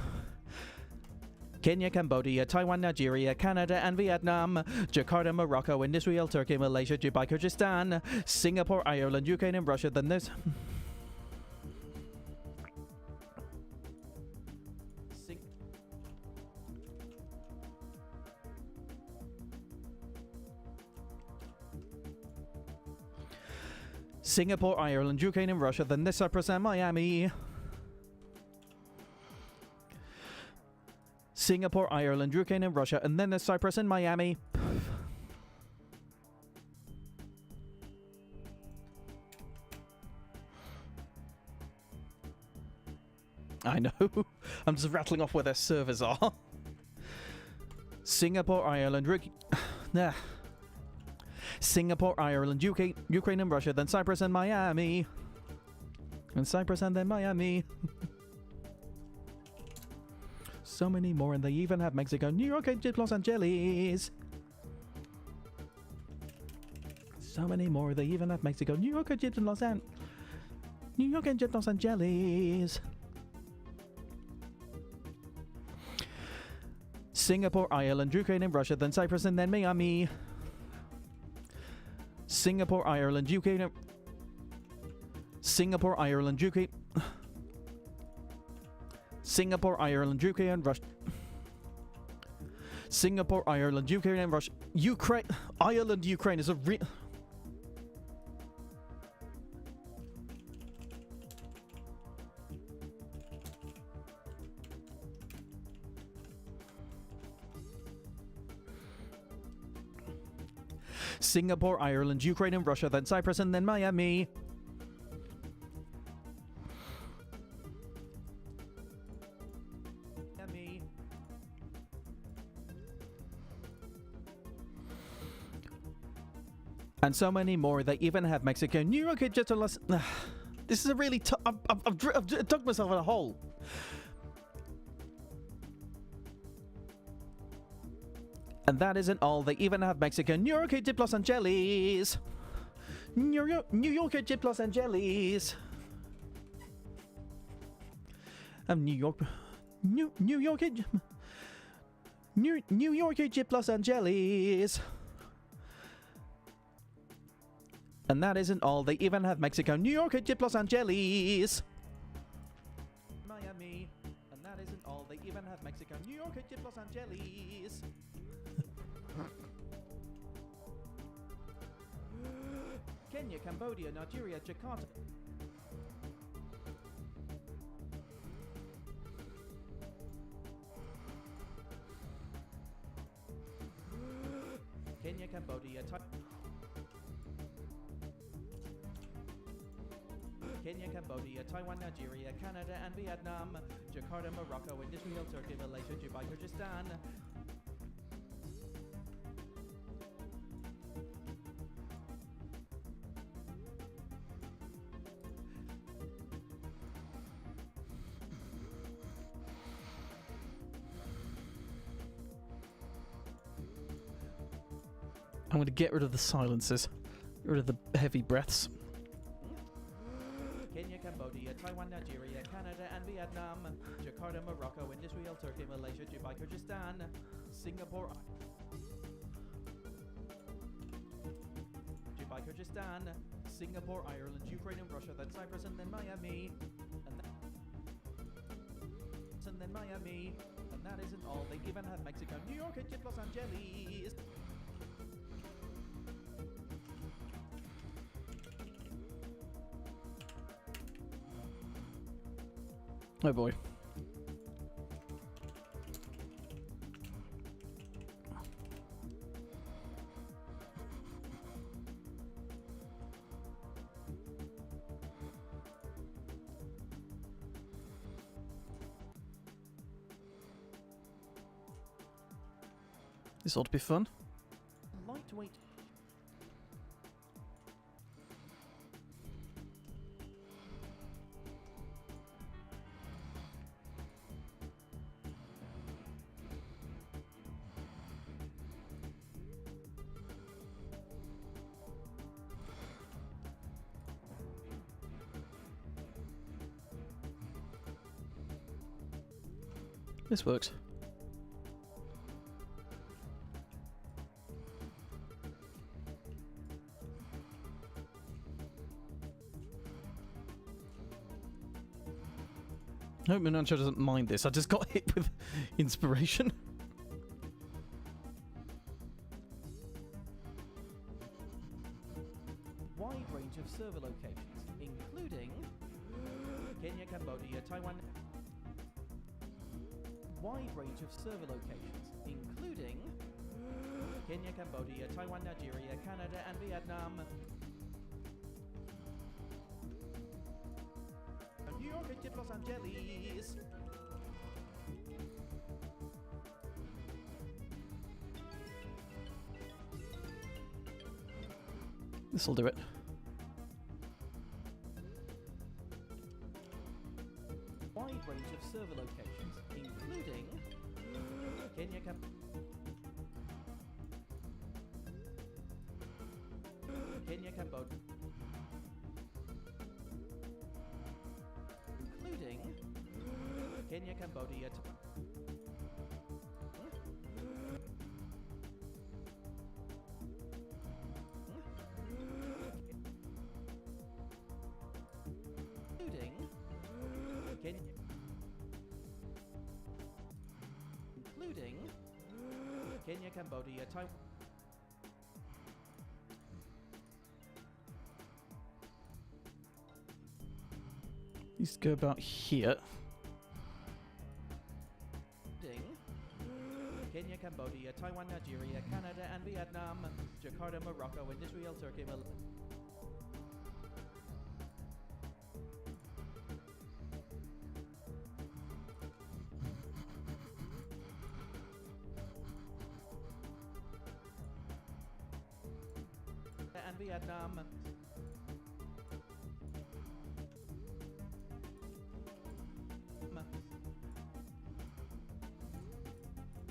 Speaker 2: Kenya, Cambodia, Taiwan, Nigeria, Canada and Vietnam, Jakarta, Morocco and Israel, Turkey, Malaysia, Dubai, Kyrgyzstan, Singapore, Ireland, Ukraine and Russia, then there's... Singapore, Ireland, Ukraine and Russia, then there's Cyprus and Miami. Singapore, Ireland, Ukraine and Russia, and then there's Cyprus and Miami. I know. I'm just rattling off where their servers are. Singapore, Ireland, Singapore, Ireland, Ukraine and Russia, then Cyprus and Miami. And Cyprus and then Miami. So many more, and they even have Mexico, New York, Egypt, Los Angeles. So many more, they even have Mexico, New York, Egypt, and New York, Egypt, Los Angeles. Singapore, Ireland, Ukraine, and Russia, then Cyprus, and then Miami. Singapore, Ireland, Ukraine, Singapore, Ireland, UK. Singapore, Ireland, UK, and Russia. Singapore, Ireland, UK, and Russia. Ukraine. Ireland, Ukraine is a Singapore, Ireland, Ukraine, and Russia, then Cyprus, and then Miami. And so many more. They even have Mexico, New York, just a less. This is a really I've dug myself in a hole. And that isn't all. They even have Mexico, New York, Egypt, Los Angeles. New York, Egypt, Los Angeles. New York, New York, New York, Egypt, Los Angeles. And that isn't all. They even have Mexico, New York, Egypt, Los Angeles. Miami. And that isn't all. They even have Mexico, New York, Egypt, Los Angeles. Kenya, Cambodia, Nigeria, Jakarta. Kenya, Cambodia, Kenya, Cambodia, Taiwan, Nigeria, Canada, and Vietnam. Jakarta, Morocco, and Israel, Turkey, Malaysia, Dubai, Kyrgyzstan. I'm going to get rid of the silences, get rid of the heavy breaths. Kenya, Cambodia, Taiwan, Nigeria, Canada, and Vietnam. Jakarta, Morocco, and Israel, Turkey, Malaysia, Dubai, Kyrgyzstan. Singapore, Dubai, Kyrgyzstan. Singapore, Ireland, Ukraine, and Russia, then Cyprus, and then Miami. And then Miami. And that isn't all. They even have Mexico, New York, Egypt, Los Angeles. Oh boy. This ought to be fun. Lightweight. This works. I hope Minancho doesn't mind this. I just got hit with inspiration. Wide range of server locations, including Kenya, Cambodia, Taiwan. Wide range of server locations, including Kenya, Cambodia, Taiwan, Nigeria, Canada, and Vietnam. New York, Egypt, Los Angeles. This'll do it. Wide range of server locations, including Kenya, Kenya, Cambodia. Including Kenya, Cambodia.
Speaker 1: Kenya, Cambodia, Taiwan.
Speaker 2: Let's go about here.
Speaker 1: Kenya, Cambodia, Taiwan, Nigeria, Canada and Vietnam, Jakarta, Morocco, and Israel, Turkey, and Vietnam.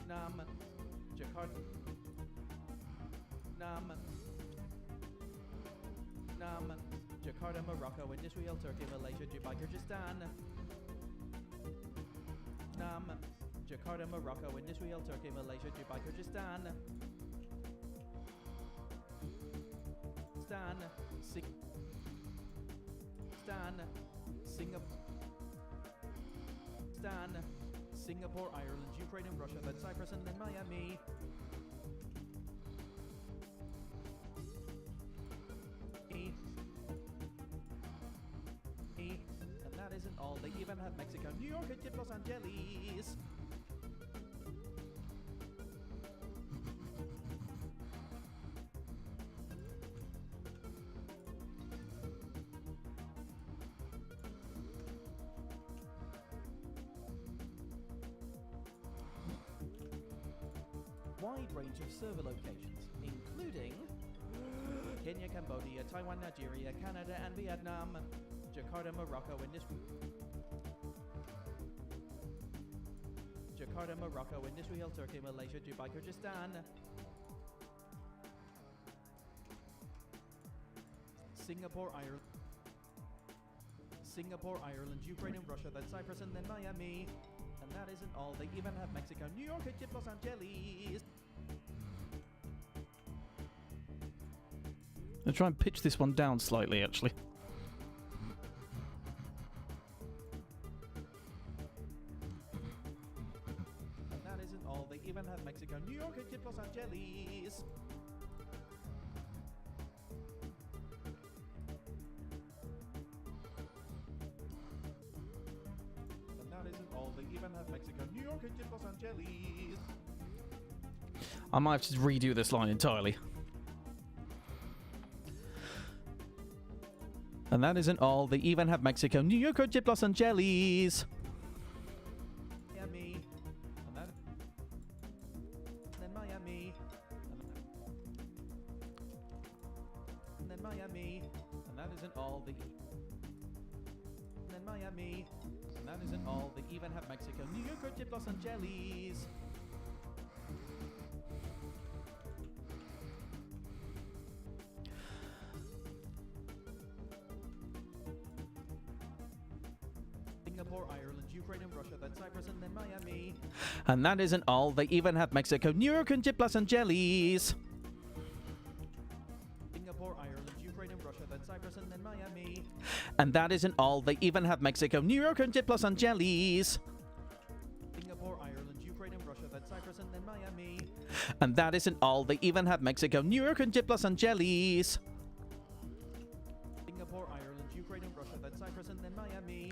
Speaker 1: Nam, Jakarta, Nam, Jakarta, Morocco, and Israel, Turkey, Malaysia, Dubai, Kyrgyzstan. Nam, Jakarta, Morocco, and Israel, Turkey, Malaysia, Dubai, Kyrgyzstan. Singapore, Ireland, Ukraine, and Russia, then Cyprus, and then Miami. And that isn't all. They even have Mexico, New York, Egypt, Los Angeles. Wide range of server locations, including Kenya, Cambodia, Taiwan, Nigeria, Canada, and Vietnam, Jakarta, Morocco, and Israel, Turkey, Malaysia, Dubai, Kyrgyzstan. Singapore, Ireland, Ukraine, and Russia, then Cyprus, and then Miami. And that isn't all. They even have Mexico, New York, Egypt, Los Angeles.
Speaker 2: I'll try and pitch this one down slightly, actually.
Speaker 1: And that isn't all. They even have Mexico, New York, Egypt, Los Angeles. And that isn't all. They even have Mexico, New York, Egypt, Los Angeles.
Speaker 2: I might have to redo this line entirely. And that isn't all. They even have Mexico, New York, Egypt, Los Angeles.
Speaker 1: Miami. And then Miami. And then Miami. And that isn't all. And then Miami. And that isn't all. They even have Mexico, New York, Egypt, Los Angeles. Singapore, Ireland, Ukraine, and Russia, then Cyprus, and then Miami.
Speaker 2: And that isn't all. They even have Mexico, New York, Egypt, Los Angeles.
Speaker 1: Singapore, Ireland, Ukraine, and Russia, then Cyprus, and then Miami.
Speaker 2: And that isn't all. They even have Mexico, New York, Egypt, Los Angeles.
Speaker 1: Singapore, Ireland, Ukraine, and Russia, then Cyprus, and then Miami.
Speaker 2: And that isn't all. They even have Mexico, New York, Egypt, Los Angeles.
Speaker 1: Singapore, Ireland, Ukraine, and Russia, then Cyprus, and then Miami.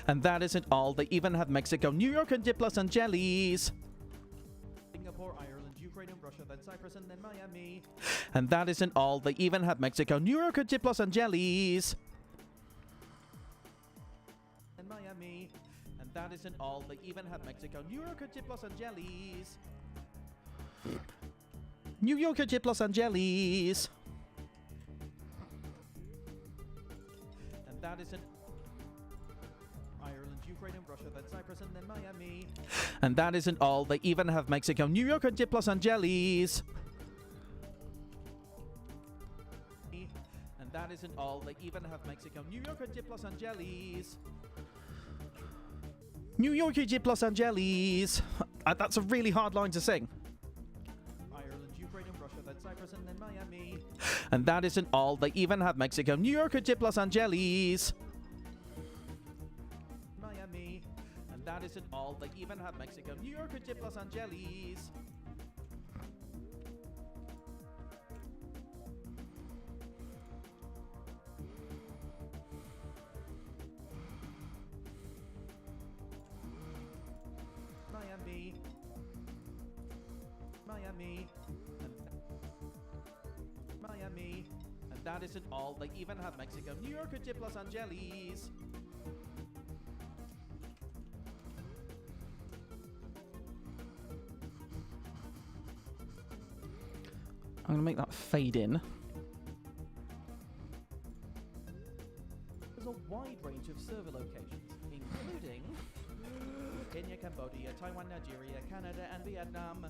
Speaker 2: And that isn't all. They even have Mexico, New York, Egypt, Los Angeles.
Speaker 1: Singapore, Ireland, Ukraine, and Russia, then Cyprus, and then Miami.
Speaker 2: And that isn't all. They even have Mexico, New York, Egypt, Los Angeles.
Speaker 1: And Miami. And that isn't all. They even have Mexico, New York, Egypt, Los Angeles.
Speaker 2: New York, Egypt, Los Angeles.
Speaker 1: And that isn't Ireland, Ukraine, and Russia, then Cyprus, and then Miami.
Speaker 2: And that isn't all. They even have Mexico, New York, Egypt, Los Angeles.
Speaker 1: And that isn't all. They even have Mexico, New York, Egypt, Los Angeles.
Speaker 2: New York, Egypt, Los Angeles. That's a really hard line to sing.
Speaker 1: Ireland, Ukraine, and Russia, then Cyprus, and then Miami.
Speaker 2: And that isn't all. They even have Mexico, New York, Egypt, Los Angeles.
Speaker 1: Miami. And that isn't all. They even have Mexico, New York, Egypt, Los Angeles. Miami. Miami. And Miami. And that isn't all. They even have Mexico, New York, and Los Angeles.
Speaker 2: I'm going to make that fade in.
Speaker 1: There's a wide range of server locations, including Kenya, Cambodia, Taiwan, Nigeria, Canada, and Vietnam,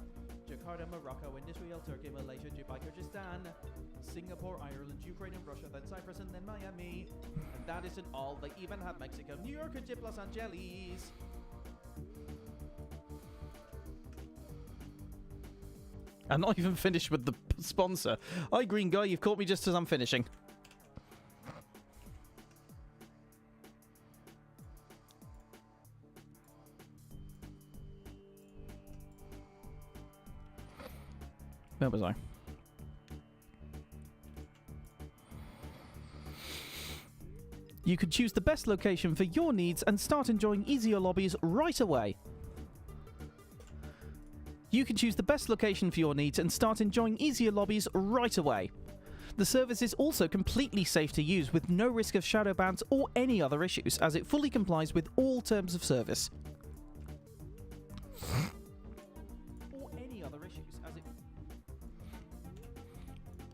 Speaker 1: Jakarta, Morocco, and Israel, Turkey, Malaysia, Dubai, Kyrgyzstan, Singapore, Ireland, Ukraine, and Russia, then Cyprus, and then Miami. And that isn't all. They even have Mexico, New York, and Los Angeles.
Speaker 2: I'm not even finished with the sponsor. Hi, Green Guy, you've caught me just as I'm finishing. Where was I? You could choose the best location for your needs and start enjoying easier lobbies right away. You can choose the best location for your needs and start enjoying easier lobbies right away. The service is also completely safe to use with no risk of shadow bans or any other issues, as it fully complies with all terms of service.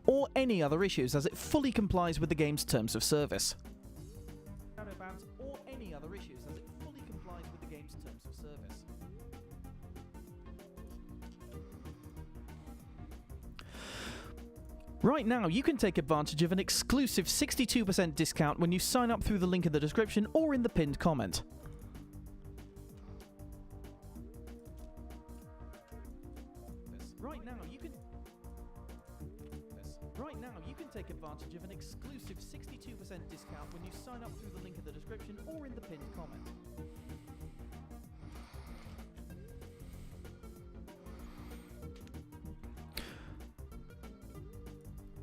Speaker 2: Or any other issues, as it fully complies with the game's terms of service. Shadow bans or any other issues, as it fully complies with the game's terms of service. Right now, you can take advantage of an exclusive 62% discount when you sign up through the link in the description or in the pinned comment. Right now, you can take advantage of an exclusive 62% discount when you sign up through the link in the description or in the pinned comment.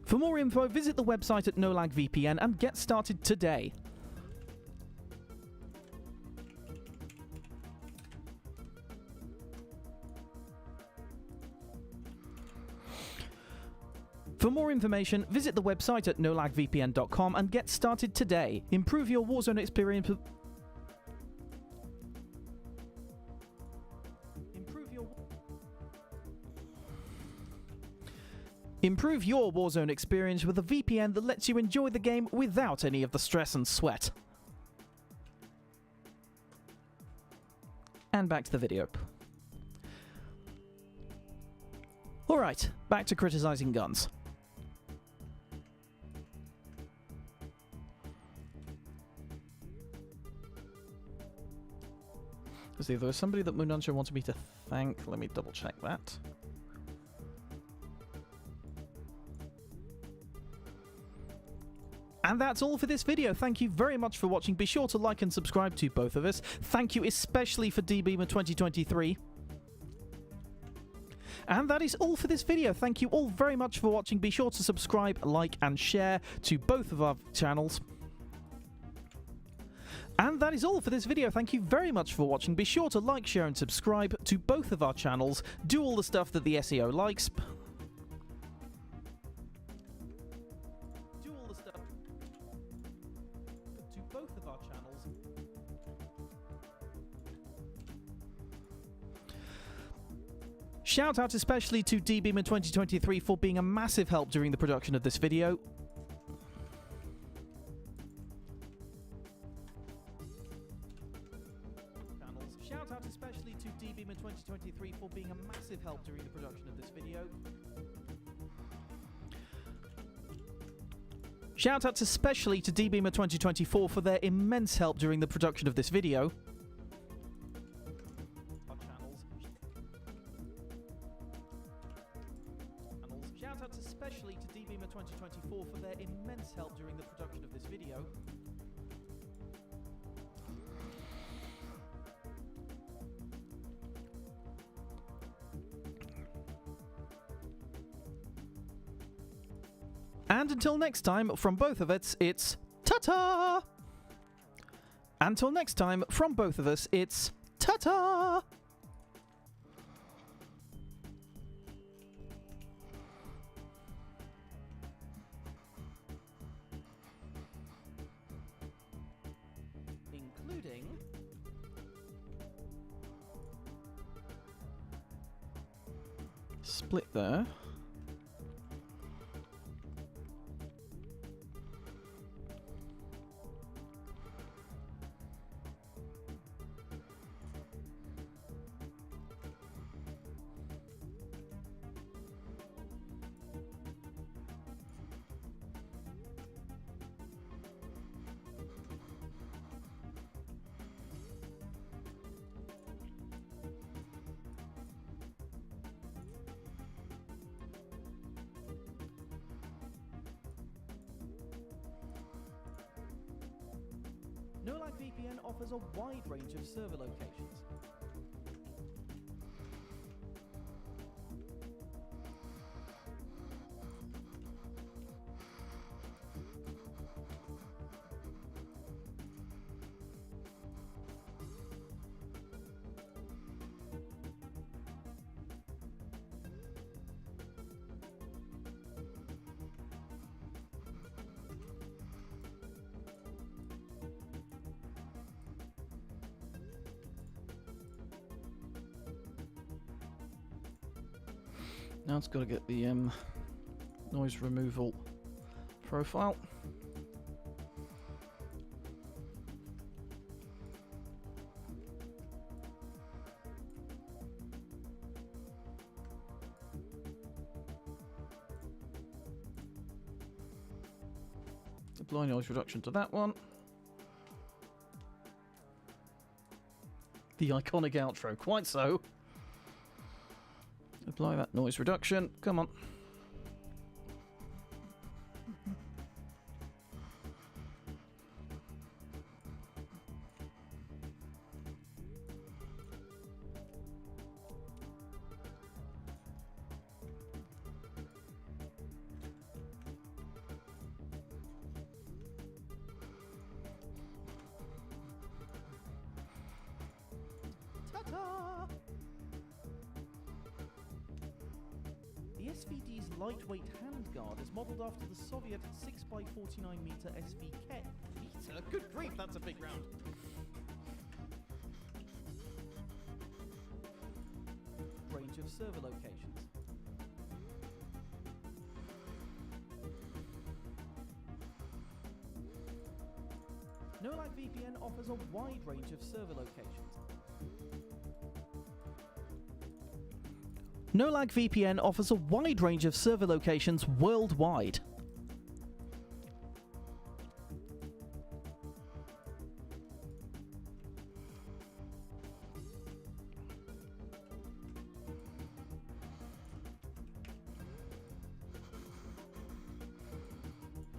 Speaker 2: For more info, visit the website at NoLagVPN and get started today. For more information, visit the website at nolagvpn.com and get started today. Improve your Warzone experience. Improve your Warzone experience with a VPN that lets you enjoy the game without any of the stress and sweat. And back to the video. Alright, back to criticizing guns. Let's see, there was somebody that Moonuncher wanted me to thank. Let me double check that. And that's all for this video. Thank you very much for watching. Be sure to like and subscribe to both of us. Thank you especially for DBeamer 2023. And that is all for this video. Thank you all very much for watching. Be sure to subscribe, like, and share to both of our channels. And that is all for this video. Thank you very much for watching. Be sure to like, share, and subscribe to both of our channels. Do all the stuff that the SEO likes. Do all the stuff to both of our channels. Shout out especially to DBeamer 2023 for being a massive help during the production of this video. Shout out especially to DBeamer 2023 for being a massive help during the production of this video. Shout out especially to DBeamer 2024 for their immense help during the production of this video. Shout out especially to DBeamer 2024 for their immense help during the production of this video. And until next time, from both of us, it's ta-ta! Until next time, from both of us, it's ta-ta! split there.
Speaker 1: NoLag VPN offers a wide range of server locations.
Speaker 2: Now it's got to get the noise removal profile. Apply noise reduction to that one. The iconic outro, quite so. Apply that noise reduction. Come on.
Speaker 1: Ta-ta! The SVD's lightweight handguard is modelled after the Soviet 6x49 meter SVK. Meter? Good grief, that's a big round. Range of server locations. NoLag VPN offers a wide range of server locations.
Speaker 2: NoLag VPN offers a wide range of server locations worldwide.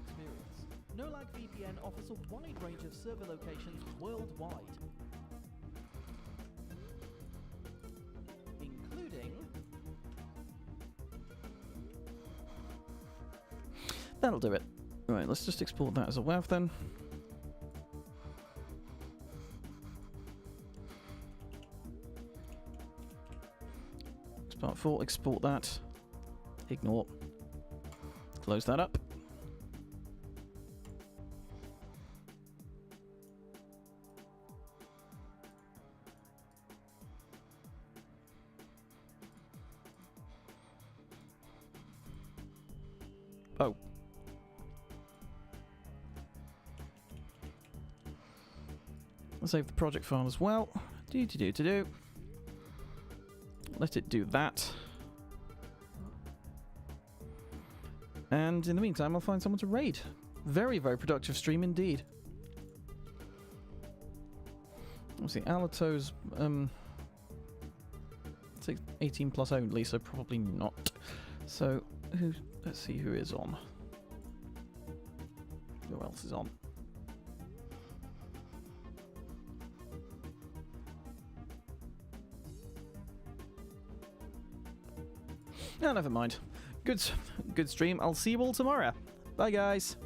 Speaker 1: Experience. NoLag VPN offers a wide range of server locations worldwide, including
Speaker 2: That'll do it. Right, let's just export that as a WAV then. Export 4, export that. Ignore. Close that up. Oh. I'll save the project file as well. Do. Let it do that. And in the meantime, I'll find someone to raid. Very, very productive stream indeed. Obviously, Alato's 18 plus only, so probably not. So, let's see who is on. Who else is on? No, never mind. Good stream. I'll see you all tomorrow. Bye, guys.